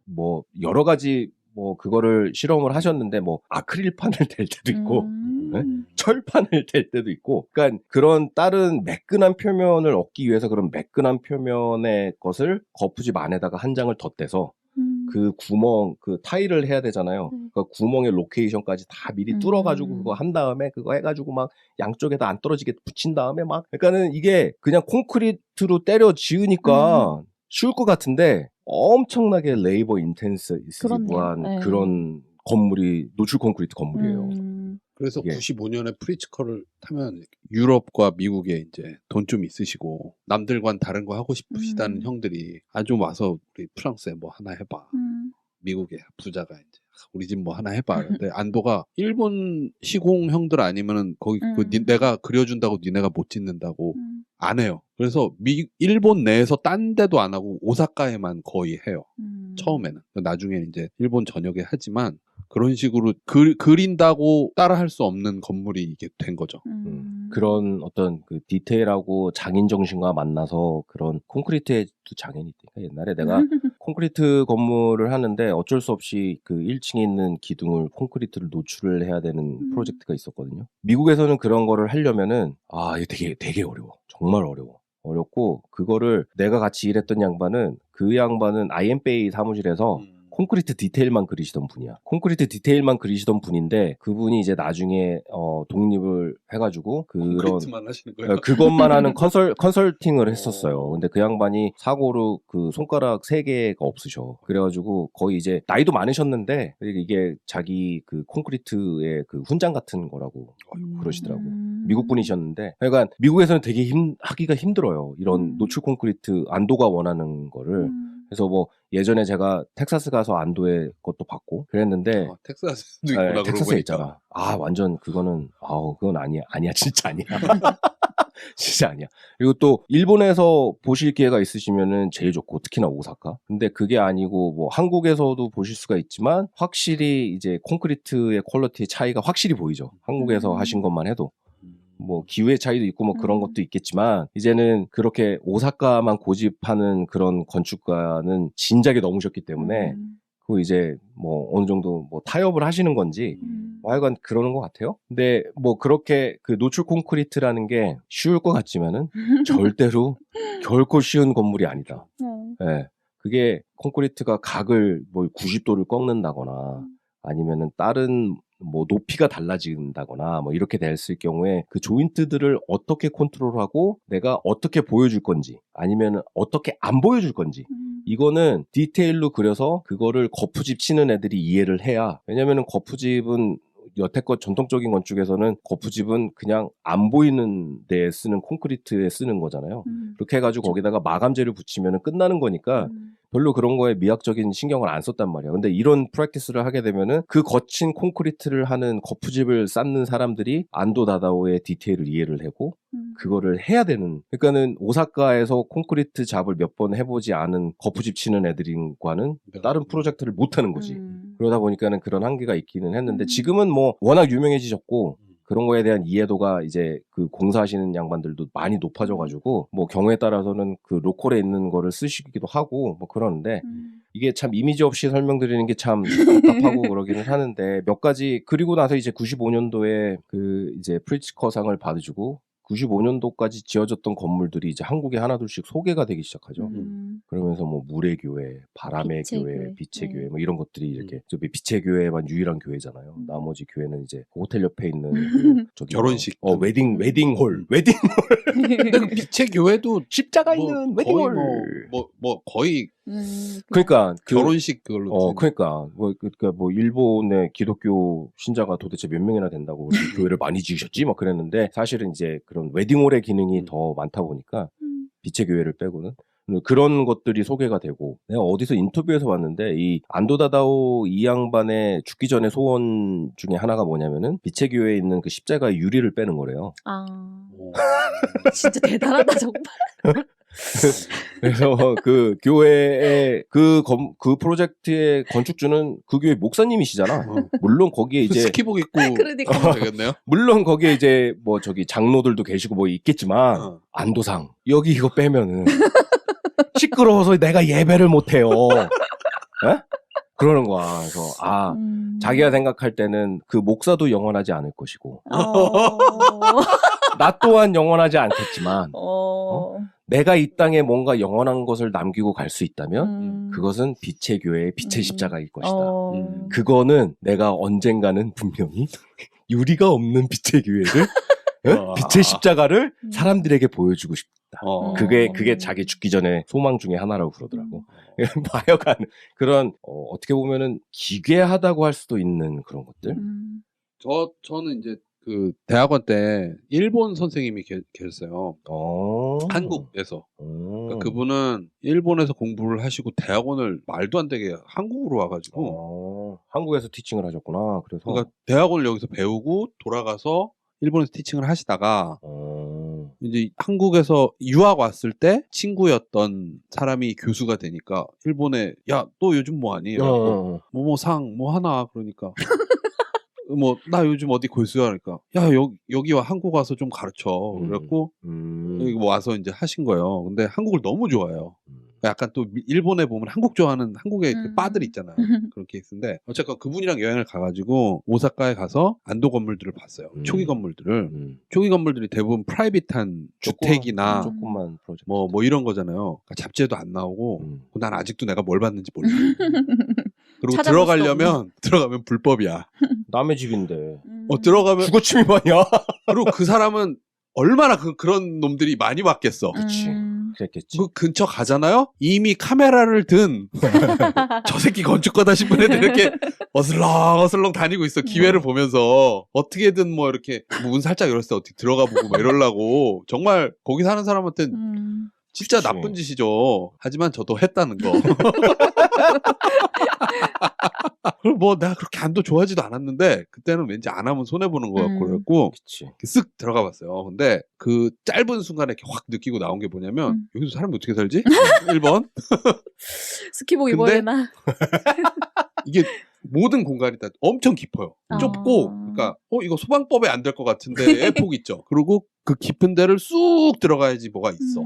뭐 여러 가지 뭐 그거를 실험을 하셨는데 뭐 아크릴판을 댈 때도 있고 네? 철판을 댈 때도 있고 그러니까 그런 다른 매끈한 표면을 얻기 위해서 그런 매끈한 표면의 것을 거푸집 안에다가 한 장을 덧대서 그 구멍 그 타일을 해야 되잖아요. 그 구멍의 로케이션까지 다 미리 뚫어가지고 그거 한 다음에 그거 해가지고 막 양쪽에다 안 떨어지게 붙인 다음에 막 그러니까는 이게 그냥 콘크리트로 때려 지으니까 쉬울 것 같은데 엄청나게 레이버 인텐시브한 네. 그런 건물이 노출 콘크리트 건물이에요. 그래서 95년에 프리츠커를 타면 유럽과 미국에 이제 돈 좀 있으시고 남들과는 다른 거 하고 싶으시다는 형들이 좀 와서 우리 프랑스에 뭐 하나 해봐. 미국에 부자가 이제 우리 집 뭐 하나 해봐. 근데 안도가 일본 시공 형들 아니면은 거기 내가 그려준다고 니네가 못 짓는다고 안 해요. 그래서 일본 내에서 딴 데도 안 하고 오사카에만 거의 해요. 처음에는. 나중에 이제 일본 전역에 하지만 그런 식으로 그린다고 따라할 수 없는 건물이 이게 된 거죠. 그런 어떤 그 디테일하고 장인 정신과 만나서 그런 콘크리트에도 장인이 있으니까 옛날에 내가 콘크리트 건물을 하는데 어쩔 수 없이 그 1층에 있는 기둥을 콘크리트를 노출을 해야 되는 프로젝트가 있었거든요. 미국에서는 그런 거를 하려면은 이게 되게 어려워. 정말 어려워. 어렵고 그거를 내가 같이 일했던 양반은 그 양반은 아이엠베이 사무실에서 콘크리트 디테일만 그리시던 분이야. 콘크리트 디테일만 그리시던 분인데 그분이 이제 나중에 독립을 해가지고 그런 콘크리트만 하시는 거예요? 그것만 하는 컨설팅을 했었어요. 근데 그 양반이 사고로 그 손가락 3개가 없으셔. 그래가지고 거의 이제 나이도 많으셨는데 이게 자기 그 콘크리트의 그 훈장 같은 거라고 그러시더라고. 미국 분이셨는데 그러니까 미국에서는 되게 하기가 힘들어요. 이런 노출 콘크리트 안도가 원하는 거를. 그래서 뭐 예전에 제가 텍사스 가서 안도의 것도 받고 그랬는데 텍사스도 있구나. 텍사스에 있잖아. 완전 그거는 그건 아니야 진짜 아니야. 진짜 아니야. 그리고 또 일본에서 보실 기회가 있으시면은 제일 좋고 특히나 오사카. 근데 그게 아니고 뭐 한국에서도 보실 수가 있지만 확실히 이제 콘크리트의 퀄리티의 차이가 확실히 보이죠. 한국에서 하신 것만 해도. 뭐 기후의 차이도 있고 뭐 그런 것도 있겠지만 이제는 그렇게 오사카만 고집하는 그런 건축가는 진작에 넘으셨기 때문에 그 이제 뭐 어느 정도 뭐 타협을 하시는 건지 뭐 하여간 그러는 것 같아요. 근데 뭐 그렇게 그 노출 콘크리트라는 게 쉬울 것 같지만은 절대로 결코 쉬운 건물이 아니다. 네. 그게 콘크리트가 각을 뭐 90도를 꺾는다거나 아니면은 다른 뭐 높이가 달라진다거나 뭐 이렇게 됐을 경우에 그 조인트들을 어떻게 컨트롤하고 내가 어떻게 보여줄 건지 아니면 어떻게 안 보여줄 건지 이거는 디테일로 그려서 그거를 거푸집 치는 애들이 이해를 해야 왜냐면은 거푸집은 여태껏 전통적인 건축에서는 거푸집은 그냥 안 보이는 데에 쓰는 콘크리트에 쓰는 거잖아요. 그렇게 해가지고 거기다가 마감재를 붙이면 끝나는 거니까 별로 그런 거에 미학적인 신경을 안 썼단 말이야. 근데 이런 프랙티스를 하게 되면은 그 거친 콘크리트를 하는 거푸집을 쌓는 사람들이 안도 다다오의 디테일을 이해를 하고 그거를 해야 되는. 그러니까는 오사카에서 콘크리트 잡을 몇 번 해보지 않은 거푸집 치는 애들과는 다른 프로젝트를 못 하는 거지. 그러다 보니까는 그런 한계가 있기는 했는데 지금은 뭐 워낙 유명해지셨고 그런 거에 대한 이해도가 이제 그 공사하시는 양반들도 많이 높아져가지고 뭐 경우에 따라서는 그 로컬에 있는 거를 쓰시기도 하고 뭐 그러는데 이게 참 이미지 없이 설명드리는 게 참 답답하고 그러기는 하는데 몇 가지 그리고 나서 이제 95년도에 그 이제 프리츠커상을 받으시고 95년도까지 지어졌던 건물들이 이제 한국에 하나둘씩 소개가 되기 시작하죠. 그러면서 뭐 물의 교회, 바람의 교회, 빛의 교회 뭐 이런 것들이 이렇게 빛의 교회만 유일한 교회잖아요. 나머지 교회는 이제 호텔 옆에 있는 그 저기 결혼식 웨딩홀 근데 그 빛의 교회도 십자가 뭐 있는 거의 웨딩홀 뭐 거의 그러니까 결혼식 그걸로 그러니까 뭐 일본의 기독교 신자가 도대체 몇 명이나 된다고 교회를 많이 지으셨지 막 그랬는데 사실은 이제 그런 웨딩홀의 기능이 더 많다 보니까 빛의 교회를 빼고는 그런 것들이 소개가 되고 내가 어디서 인터뷰에서 봤는데 이 안도 다다오 이 양반의 죽기 전에 소원 중에 하나가 뭐냐면은 빛의 교회에 있는 그 십자가의 유리를 빼는 거래요. 진짜 대단하다 정말. 그래서 그 교회의 그 프로젝트의 건축주는 그 교회 목사님이시잖아. 물론 거기에 이제 스키복 입고 그러니까. 되겠네요. 물론 거기에 이제 뭐 저기 장로들도 계시고 뭐 있겠지만 안도상 여기 이거 빼면은 시끄러워서 내가 예배를 못 해요. 그러는 거야. 그래서 자기가 생각할 때는 그 목사도 영원하지 않을 것이고 나 또한 영원하지 않겠지만 내가 이 땅에 뭔가 영원한 것을 남기고 갈 수 있다면 그것은 빛의 교회의 빛의 십자가일 것이다. 그거는 내가 언젠가는 분명히 유리가 없는 빛의 교회를 빛의 십자가를 사람들에게 보여주고 싶다. 그게 자기 죽기 전에 소망 중에 하나라고 그러더라고. 하여간 그런 어떻게 보면은 기괴하다고 할 수도 있는 그런 것들. 저는 이제 그 대학원 때 일본 선생님이 계셨어요. 한국에서. 그러니까 그분은 일본에서 공부를 하시고 대학원을 말도 안 되게 한국으로 와가지고 한국에서 티칭을 하셨구나. 그러니까 대학원을 여기서 배우고 돌아가서 일본에서 티칭을 하시다가 이제 한국에서 유학 왔을 때 친구였던 사람이 교수가 되니까 일본에 야 너 요즘 뭐하니? 뭐상 뭐 하나 그러니까 뭐 나 요즘 어디 골수야 그러니까 야 여기 와 한국 와서 좀 가르쳐 그래갖고 여기 뭐 와서 이제 하신 거예요. 근데 한국을 너무 좋아해요. 약간 또 일본에 보면 한국 좋아하는 한국의 그 바들 있잖아요. 그런 케이스인데 어쨌건 그분이랑 여행을 가가지고 오사카에 가서 안도 건물들을 봤어요. 초기 건물들을. 초기 건물들이 대부분 프라이빗한 주택이나 조금만 프로젝트 뭐 이런 거잖아요. 그러니까 잡지에도 안 나오고 난 아직도 내가 뭘 봤는지 몰라. 그리고 들어가면 불법이야. 남의 집인데. 들어가면 주거 침입아니야. 그리고 그 사람은 얼마나 그런 놈들이 많이 왔겠어. 그치. 그랬겠지. 그 근처 가잖아요? 이미 카메라를 든 저 새끼 건축가다 싶은 애들 이렇게 어슬렁 다니고 있어. 기회를 보면서 어떻게든 뭐 이렇게 문 살짝 열었을 때 어떻게 들어가 보고 뭐 이러려고. 정말 거기 사는 사람한테는 진짜 그치. 나쁜 짓이죠. 하지만 저도 했다는 거. 그리고 뭐 내가 그렇게 안도 좋아하지도 않았는데 그때는 왠지 안 하면 손해보는 것 같고 그랬고 쓱 들어가 봤어요. 근데 그 짧은 순간에 이렇게 확 느끼고 나온 게 뭐냐면 여기서 사람이 어떻게 살지? 1번 스키복 입어야 되나? 이게 모든 공간이 다 엄청 깊어요. 좁고 그러니까 이거 소방법에 안 될 것 같은데 폭 있죠. 그리고 그 깊은 데를 쑥 들어가야지 뭐가 있어.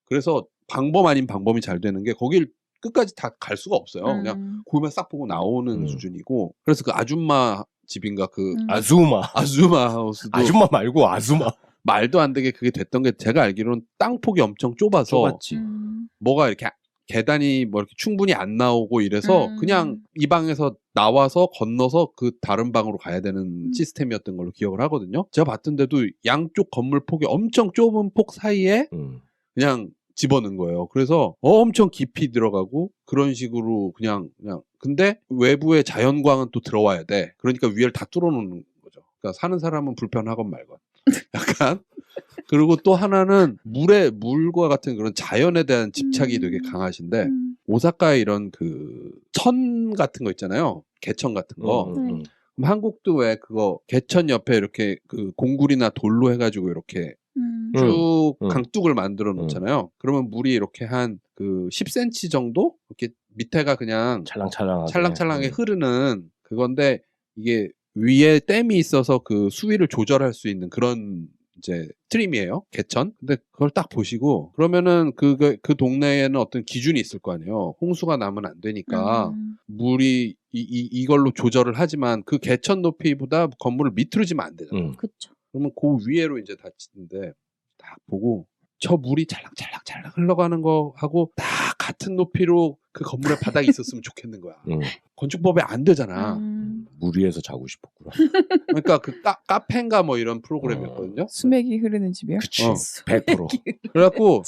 그래서 방범 아닌 방범이 잘 되는 게 거길 끝까지 다 갈 수가 없어요. 그냥 고기만 싹 보고 나오는 수준이고. 그래서 그 아줌마 집인가 그 아즈마 하우스도 아줌마 말고 아즈마 말도 안 되게 그게 됐던 게 제가 알기로는 땅 폭이 엄청 좁아서 좁았지. 뭐가 이렇게 계단이 뭐 이렇게 충분히 안 나오고 이래서 그냥 이 방에서 나와서 건너서 그 다른 방으로 가야 되는 시스템이었던 걸로 기억을 하거든요. 제가 봤던 데도 양쪽 건물 폭이 엄청 좁은 폭 사이에 그냥 집어넣은 거예요. 그래서 엄청 깊이 들어가고 그런 식으로 그냥 근데 외부에 자연광은 또 들어와야 돼. 그러니까 위를 다 뚫어놓는 거죠. 그러니까 사는 사람은 불편하건 말건. 약간. 그리고 또 하나는 물과 같은 그런 자연에 대한 집착이 되게 강하신데 오사카에 이런 그 천 같은 거 있잖아요. 개천 같은 거. 그럼 한국도 왜 그거 개천 옆에 이렇게 그 공구리나 돌로 해가지고 이렇게 쭉 강둑을 만들어 놓잖아요. 그러면 물이 이렇게 한 그 10cm 정도 이렇게 밑에가 그냥 찰랑찰랑하게 흐르는 그건데 그게 위에 댐이 있어서 그 수위를 조절할 수 있는 그런 이제 스트림이에요. 개천. 근데 그걸 딱 보시고 그러면은 그 동네에는 어떤 기준이 있을 거 아니에요. 홍수가 나면 안 되니까 물이 이걸로 조절을 하지만 그 개천 높이보다 건물을 밑으로 지면 안 되잖아요. 그렇죠. 그러면 그 위에로 이제 닫히는데 딱 보고 저 물이 찰랑찰랑 흘러가는 거 하고 딱 같은 높이로 그 건물의 바닥이 있었으면 좋겠는 거야. 건축법에 안 되잖아. 물 위에서 자고 싶었구나. 그러니까 그 카페인가 뭐 이런 프로그램이었거든요. 수맥이 흐르는 집이요? 그치. 100%. 그래갖고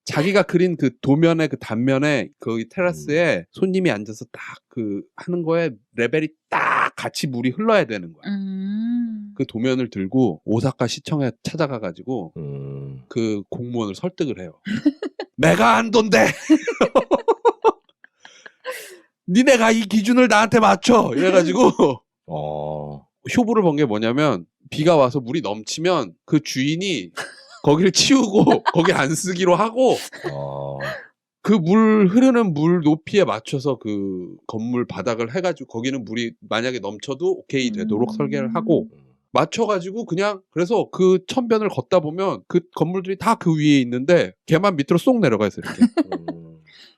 자기가 그린 그 도면의 그 단면에 그 테라스에 손님이 앉아서 딱 그 하는 거에 레벨이 딱 같이 물이 흘러야 되는 거야. 그 도면을 들고 오사카 시청에 찾아가가지고 그 공무원을 설득을 해요. 내가 안 돈대. 니네가 이 기준을 나한테 맞춰. 이래가지고 효부를 본 게 뭐냐면 비가 와서 물이 넘치면 그 주인이 거기를 치우고 거기 안 쓰기로 하고 그 물 흐르는 물 높이에 맞춰서 그 건물 바닥을 해가지고 거기는 물이 만약에 넘쳐도 오케이 되도록 설계를 하고 맞춰가지고 그냥 그래서 그 천변을 걷다 보면 그 건물들이 다 그 위에 있는데 걔만 밑으로 쏙 내려가 있어 이렇게.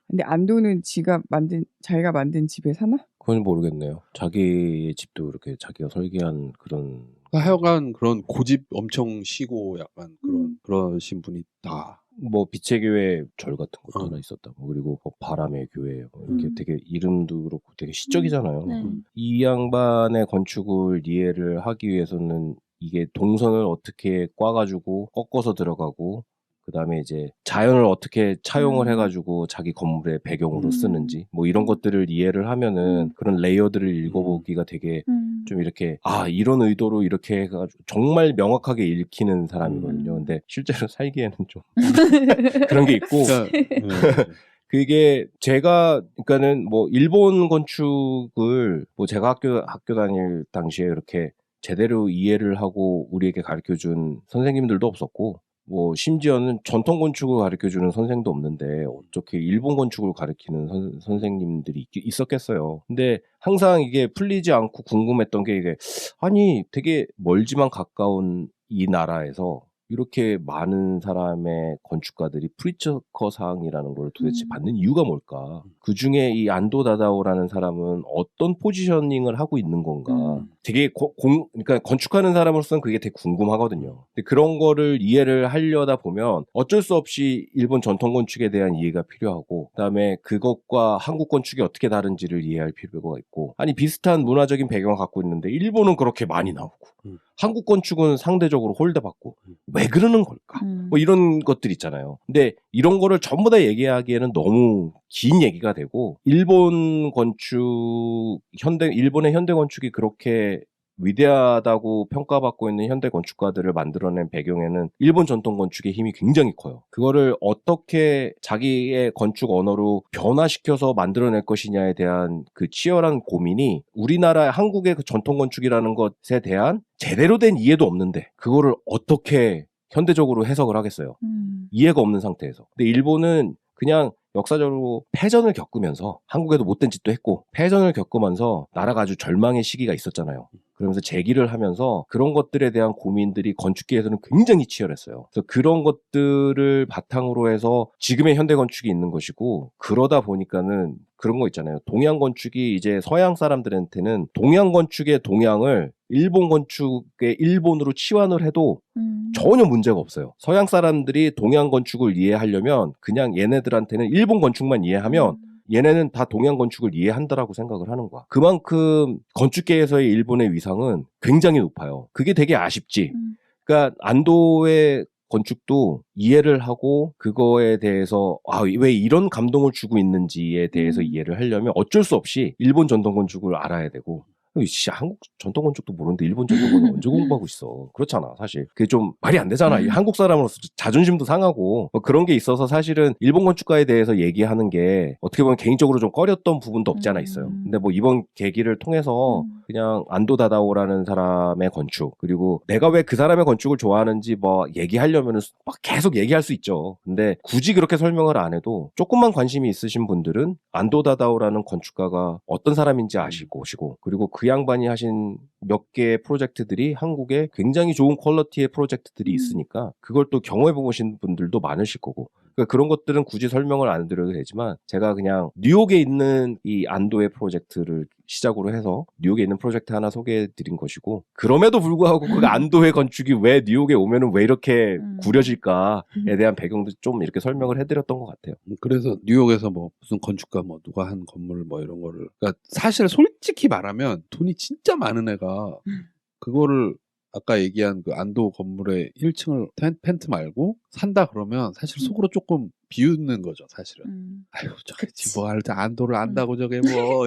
근데 안도는 자기가 만든 집에 사나? 그건 모르겠네요. 자기의 집도 이렇게 자기가 설계한 그런. 하여간 그런 고집 엄청 시고 약간 그러신 분이 다. 뭐 빛의 교회 절 같은 것도 하나 있었다고. 그리고 뭐 바람의 교회 이렇게 되게 이름도 그렇고 되게 시적이잖아요. 이 양반의 건축을 이해를 하기 위해서는 이게 동선을 어떻게 꽈가지고 꺾어서 들어가고 그 다음에 이제 자연을 어떻게 차용을 해가지고 자기 건물의 배경으로 쓰는지 뭐 이런 것들을 이해를 하면은 그런 레이어들을 읽어보기가 되게 좀 이렇게 이런 의도로 이렇게 해가지고 정말 명확하게 읽히는 사람이거든요. 근데 실제로 살기에는 좀 그런 게 있고 그게 제가 그러니까는 뭐 일본 건축을 뭐 제가 학교 다닐 당시에 이렇게 제대로 이해를 하고 우리에게 가르쳐준 선생님들도 없었고 뭐 심지어는 전통 건축을 가르쳐주는 선생도 없는데 어떻게 일본 건축을 가르치는 선생님들이 있었겠어요. 근데 항상 이게 풀리지 않고 궁금했던 게 이게 아니 되게 멀지만 가까운 이 나라에서 이렇게 많은 사람의 건축가들이 프리처커상이라는 걸 도대체 받는 이유가 뭘까? 그 중에 이 안도 다다오라는 사람은 어떤 포지셔닝을 하고 있는 건가? 되게 그러니까 건축하는 사람으로서는 그게 되게 궁금하거든요. 근데 그런 거를 이해를 하려다 보면 어쩔 수 없이 일본 전통 건축에 대한 이해가 필요하고, 그다음에 그것과 한국 건축이 어떻게 다른지를 이해할 필요가 있고, 아니 비슷한 문화적인 배경을 갖고 있는데 일본은 그렇게 많이 나오고. 한국 건축은 상대적으로 홀대받고 왜 그러는 걸까? 뭐 이런 것들 있잖아요. 근데 이런 거를 전부 다 얘기하기에는 너무 긴 얘기가 되고 일본의 현대 건축이 그렇게 위대하다고 평가받고 있는 현대 건축가들을 만들어낸 배경에는 일본 전통 건축의 힘이 굉장히 커요. 그거를 어떻게 자기의 건축 언어로 변화시켜서 만들어낼 것이냐에 대한 그 치열한 고민이 우리나라 한국의 그 전통 건축이라는 것에 대한 제대로 된 이해도 없는데 그거를 어떻게 현대적으로 해석을 하겠어요. 이해가 없는 상태에서. 근데 일본은 그냥 역사적으로 패전을 겪으면서 한국에도 못된 짓도 했고 패전을 겪으면서 나라가 아주 절망의 시기가 있었잖아요. 그러면서 재기를 하면서 그런 것들에 대한 고민들이 건축계에서는 굉장히 치열했어요. 그래서 그런 것들을 바탕으로 해서 지금의 현대 건축이 있는 것이고, 그러다 보니까는 그런 거 있잖아요. 동양 건축이 이제 서양 사람들한테는 동양 건축의 동양을 일본 건축의 일본으로 치환을 해도 전혀 문제가 없어요. 서양 사람들이 동양 건축을 이해하려면 그냥 얘네들한테는 일본 건축만 이해하면 얘네는 다 동양 건축을 이해한다라고 생각을 하는 거야. 그만큼 건축계에서의 일본의 위상은 굉장히 높아요. 그게 되게 아쉽지. 그러니까 안도의 건축도 이해를 하고 그거에 대해서 왜 이런 감동을 주고 있는지에 대해서 이해를 하려면 어쩔 수 없이 일본 전통 건축을 알아야 되고 진짜 한국 전통 건축도 모르는데 일본 전통 건축 언제 공부하고 있어. 그렇잖아 사실. 그게 좀 말이 안 되잖아. 이 한국 사람으로서 자존심도 상하고 뭐 그런 게 있어서 사실은 일본 건축가에 대해서 얘기하는 게 어떻게 보면 개인적으로 좀 꺼렸던 부분도 없지 않아 있어요. 근데 뭐 이번 계기를 통해서 그냥 안도 다다오라는 사람의 건축 그리고 내가 왜 그 사람의 건축을 좋아하는지 뭐 얘기하려면은 막 계속 얘기할 수 있죠. 근데 굳이 그렇게 설명을 안 해도 조금만 관심이 있으신 분들은 안도 다다오라는 건축가가 어떤 사람인지 아시고 그리고 그 양반이 하신 몇 개의 프로젝트들이 한국에 굉장히 좋은 퀄리티의 프로젝트들이 있으니까 그걸 또 경험해보고 오신 분들도 많으실 거고 그러니까 그런 것들은 굳이 설명을 안 드려도 되지만 제가 그냥 뉴욕에 있는 이 안도의 프로젝트를 시작으로 해서 뉴욕에 있는 프로젝트 하나 소개해드린 것이고 그럼에도 불구하고 그 안도의 건축이 왜 뉴욕에 오면은 왜 이렇게 구려질까에 대한 배경도 좀 이렇게 설명을 해드렸던 것 같아요. 그래서 뉴욕에서 뭐 무슨 건축가 뭐 누가 한 건물 뭐 이런 거를 그러니까 사실 솔직히 말하면 돈이 진짜 많은 애가 그거를 아까 얘기한 그 안도 건물의 1층을 펜트 말고 산다 그러면 사실 속으로 조금 비웃는 거죠, 사실은. 아유, 저게 뭐 안도를 안다고 저게 뭐,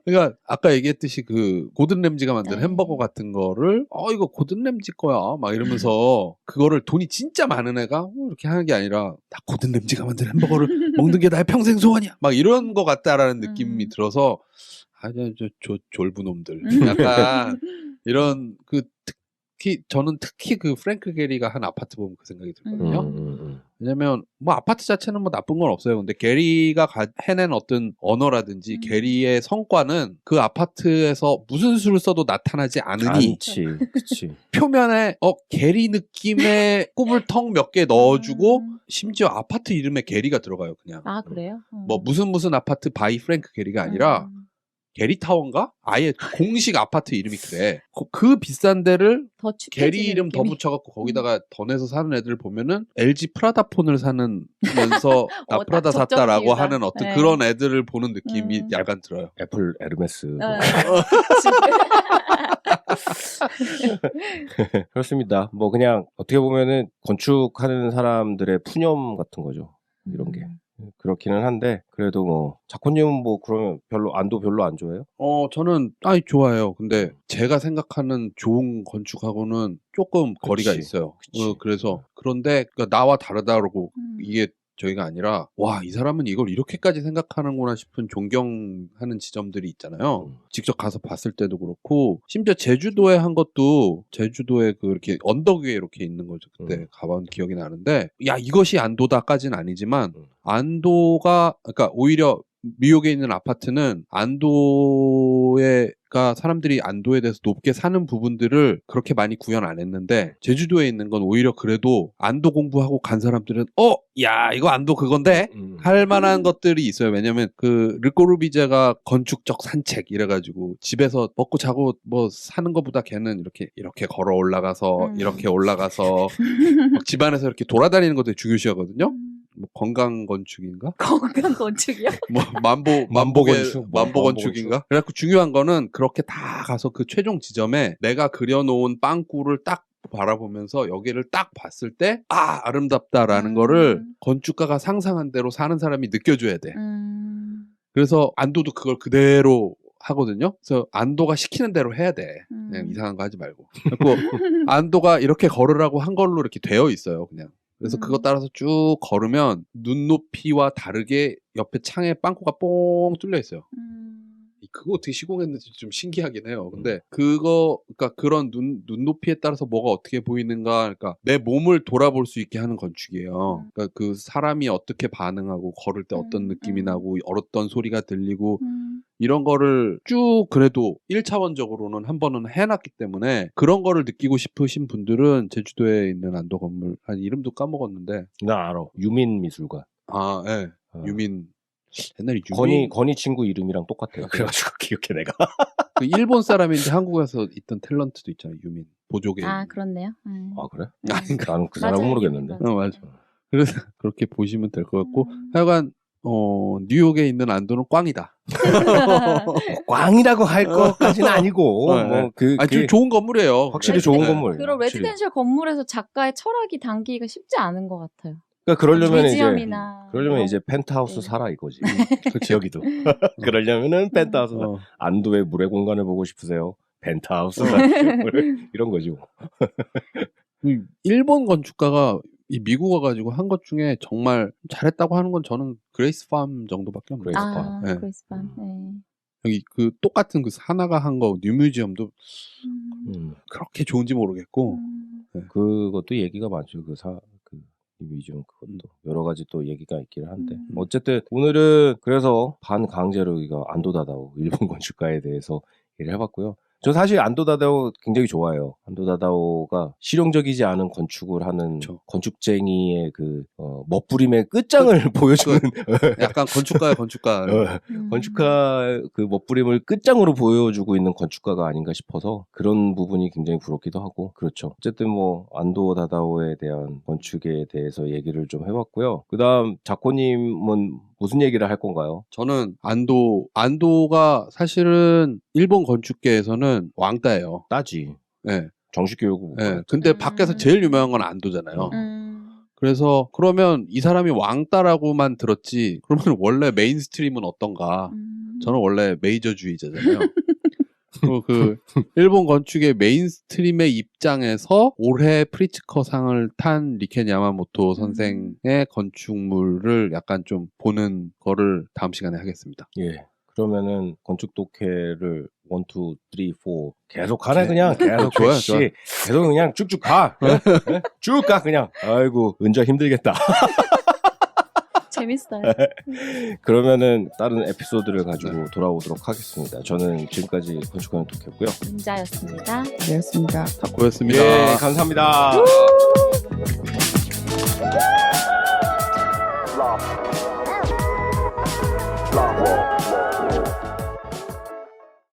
그러니까 아까 얘기했듯이 그 고든 램지가 만든 햄버거 같은 거를 이거 고든 램지 거야 막 이러면서 그거를 돈이 진짜 많은 애가 이렇게 하는 게 아니라 다 고든 램지가 만든 햄버거를 먹는 게 나의 평생 소원이야 막 이런 거 같다라는 느낌이 들어서 저 졸부 놈들 약간 이런 그 저는 특히 그 프랭크 게리가 한 아파트 보면 그 생각이 들거든요. 왜냐면 뭐 아파트 자체는 뭐 나쁜 건 없어요. 근데 게리가 해낸 어떤 언어라든지 게리의 성과는 그 아파트에서 무슨 수를 써도 나타나지 않으니 그치. 표면에 게리 느낌의 꿈을 턱 몇 개 넣어주고 심지어 아파트 이름에 게리가 들어가요. 그냥. 아 그래요? 뭐 무슨 아파트 바이 프랭크 게리가 아니라 게리타워인가? 아예 공식 아파트 이름이 그래. 그 비싼 데를 게리 이름 더 붙여갖고 거기다가 더 내서 사는 애들 보면은 LG 프라다 폰을 사면서 나 프라다 샀다라고 하는 어떤 그런 애들을 보는 느낌이 약간 들어요. 애플 에르메스. 그렇습니다. 뭐 그냥 어떻게 보면은 건축하는 사람들의 푸념 같은 거죠. 이런 게. 그렇기는 한데 그래도 뭐 자코님은 뭐 그러면 안도 별로 안 좋아해요? 저는 좋아해요. 근데 제가 생각하는 좋은 건축하고는 조금 거리가 있어요. 그래서 그런데 그러니까 나와 다르다고 이게 저희가 아니라 이 사람은 이걸 이렇게까지 생각하는구나 싶은 존경하는 지점들이 있잖아요. 직접 가서 봤을 때도 그렇고 심지어 제주도에 한 것도 제주도에 그 이렇게 언덕 위에 이렇게 있는 거죠. 그때 가본 기억이 나는데 이것이 안도다까지는 아니지만 안도가 그러니까 오히려 뉴욕에 있는 아파트는 안도가 사람들이 안도에 대해서 높게 사는 부분들을 그렇게 많이 구현 안 했는데 제주도에 있는 건 오히려 그래도 안도 공부하고 간 사람들은 이거 안도 그건데 할 만한 것들이 있어요. 왜냐면 그 르꼬르비제가 건축적 산책 이래가지고 집에서 먹고 자고 뭐 사는 것보다 걔는 이렇게 걸어 올라가서 이렇게 올라가서 막 집안에서 이렇게 돌아다니는 것도 중요시하거든요. 뭐 건강 건축인가? 건강 건축이요? 뭐 만보 건축인가? 그래갖고 중요한 거는 그렇게 다 가서 그 최종 지점에 내가 그려놓은 빵꾸를 딱 바라보면서 여기를 딱 봤을 때 아름답다라는 거를 건축가가 상상한 대로 사는 사람이 느껴줘야 돼. 그래서 안도도 그걸 그대로 하거든요. 그래서 안도가 시키는 대로 해야 돼. 그냥 이상한 거 하지 말고. 그리고 안도가 이렇게 걸으라고 한 걸로 이렇게 되어 있어요. 그냥. 그래서 그거 따라서 쭉 걸으면 눈높이와 다르게 옆에 창에 빵꾸가 뽕 뚫려 있어요. 그거 어떻게 시공했는지 좀 신기하긴 해요. 근데 그러니까 그런 눈높이에 따라서 뭐가 어떻게 보이는가, 그러니까 내 몸을 돌아볼 수 있게 하는 건축이에요. 그러니까 그 사람이 어떻게 반응하고 걸을 때 어떤 느낌이 나고 어떤 소리가 들리고 이런 거를 쭉 그래도 1차원적으로는 한 번은 해놨기 때문에 그런 거를 느끼고 싶으신 분들은 제주도에 있는 안도 건물, 이름도 까먹었는데. 나 알아. 유민 미술관. 네. 유민. 옛날에 유민 건희 친구 이름이랑 똑같아요. 그래가지고 기억해 내가. 그 일본 사람인데 한국에서 있던 탤런트도 있잖아요. 유민 보조개. 아 그렇네요. 아 그래? 아니, 나는 그 사람 모르겠는데. 맞아. 그래서 그렇게 보시면 될 것 같고 하여간 뉴욕에 있는 안도는 꽝이다. 꽝이라고 할 것까지는 아니고 좀 좋은 건물이에요. 확실히 좋은 건물. 그런 레지던셜 건물에서 작가의 철학이 담기가 쉽지 않은 것 같아요. 그러니까 그러려면 이제 펜트하우스 네. 사라 이거지. 그렇지 여기도. 그러려면은 펜트하우스 안도의 물의 공간을 보고 싶으세요? 펜트하우스 이런 거지. 일본 건축가가 이 미국 와가지고 한 것 중에 정말 잘했다고 하는 건 저는 그레이스 팜 정도밖에 없어요. 그레이스 팜. 네. 여기 그 똑같은 그 사나가 한 거 뉴뮤지엄도 그렇게 좋은지 모르겠고 그것도 얘기가 많죠. 뮤지엄 그것도 여러 가지 또 얘기가 있긴 한데 어쨌든 오늘은 그래서 반강제로 우리가 안도 다다오 일본 건축가에 대해서 얘기를 해봤고요. 저 사실 안도 다다오 굉장히 좋아해요. 안도 다다오가 실용적이지 않은 건축을 하는 건축쟁이의 그 멋부림의 끝장을 보여주는 약간 건축가 건축가 그 멋부림을 끝장으로 보여주고 있는 건축가가 아닌가 싶어서 그런 부분이 굉장히 부럽기도 하고 그렇죠. 어쨌든 뭐 안도 다다오에 대한 건축에 대해서 얘기를 좀 해봤고요. 그다음 자코님은 무슨 얘기를 할 건가요? 저는 안도가 사실은 일본 건축계에서는 왕따예요. 따지. 네. 정식교육. 네. 근데 밖에서 제일 유명한 건 안도잖아요. 그래서 그러면 이 사람이 왕따라고만 들었지. 그러면 원래 메인스트림은 어떤가? 저는 원래 메이저주의자잖아요. 그 일본 건축의 메인스트림의 입장에서 올해 프리츠커상을 탄 리켄 야마모토 선생의 건축물을 약간 좀 보는 거를 다음 시간에 하겠습니다. 예. 그러면은 건축 독해를 1, 2, 3, 4 계속 가네 그냥 계속 좋아요. 계속 그냥 쭉쭉 가. 쭉 가 그냥. 아이고 은자 힘들겠다. 재밌어요. 그러면은 다른 에피소드를 가지고 돌아오도록 하겠습니다. 저는 지금까지 건축가는 독했고요. 은자였습니다. 되었습니다. 고맙습니다. 예, 감사합니다.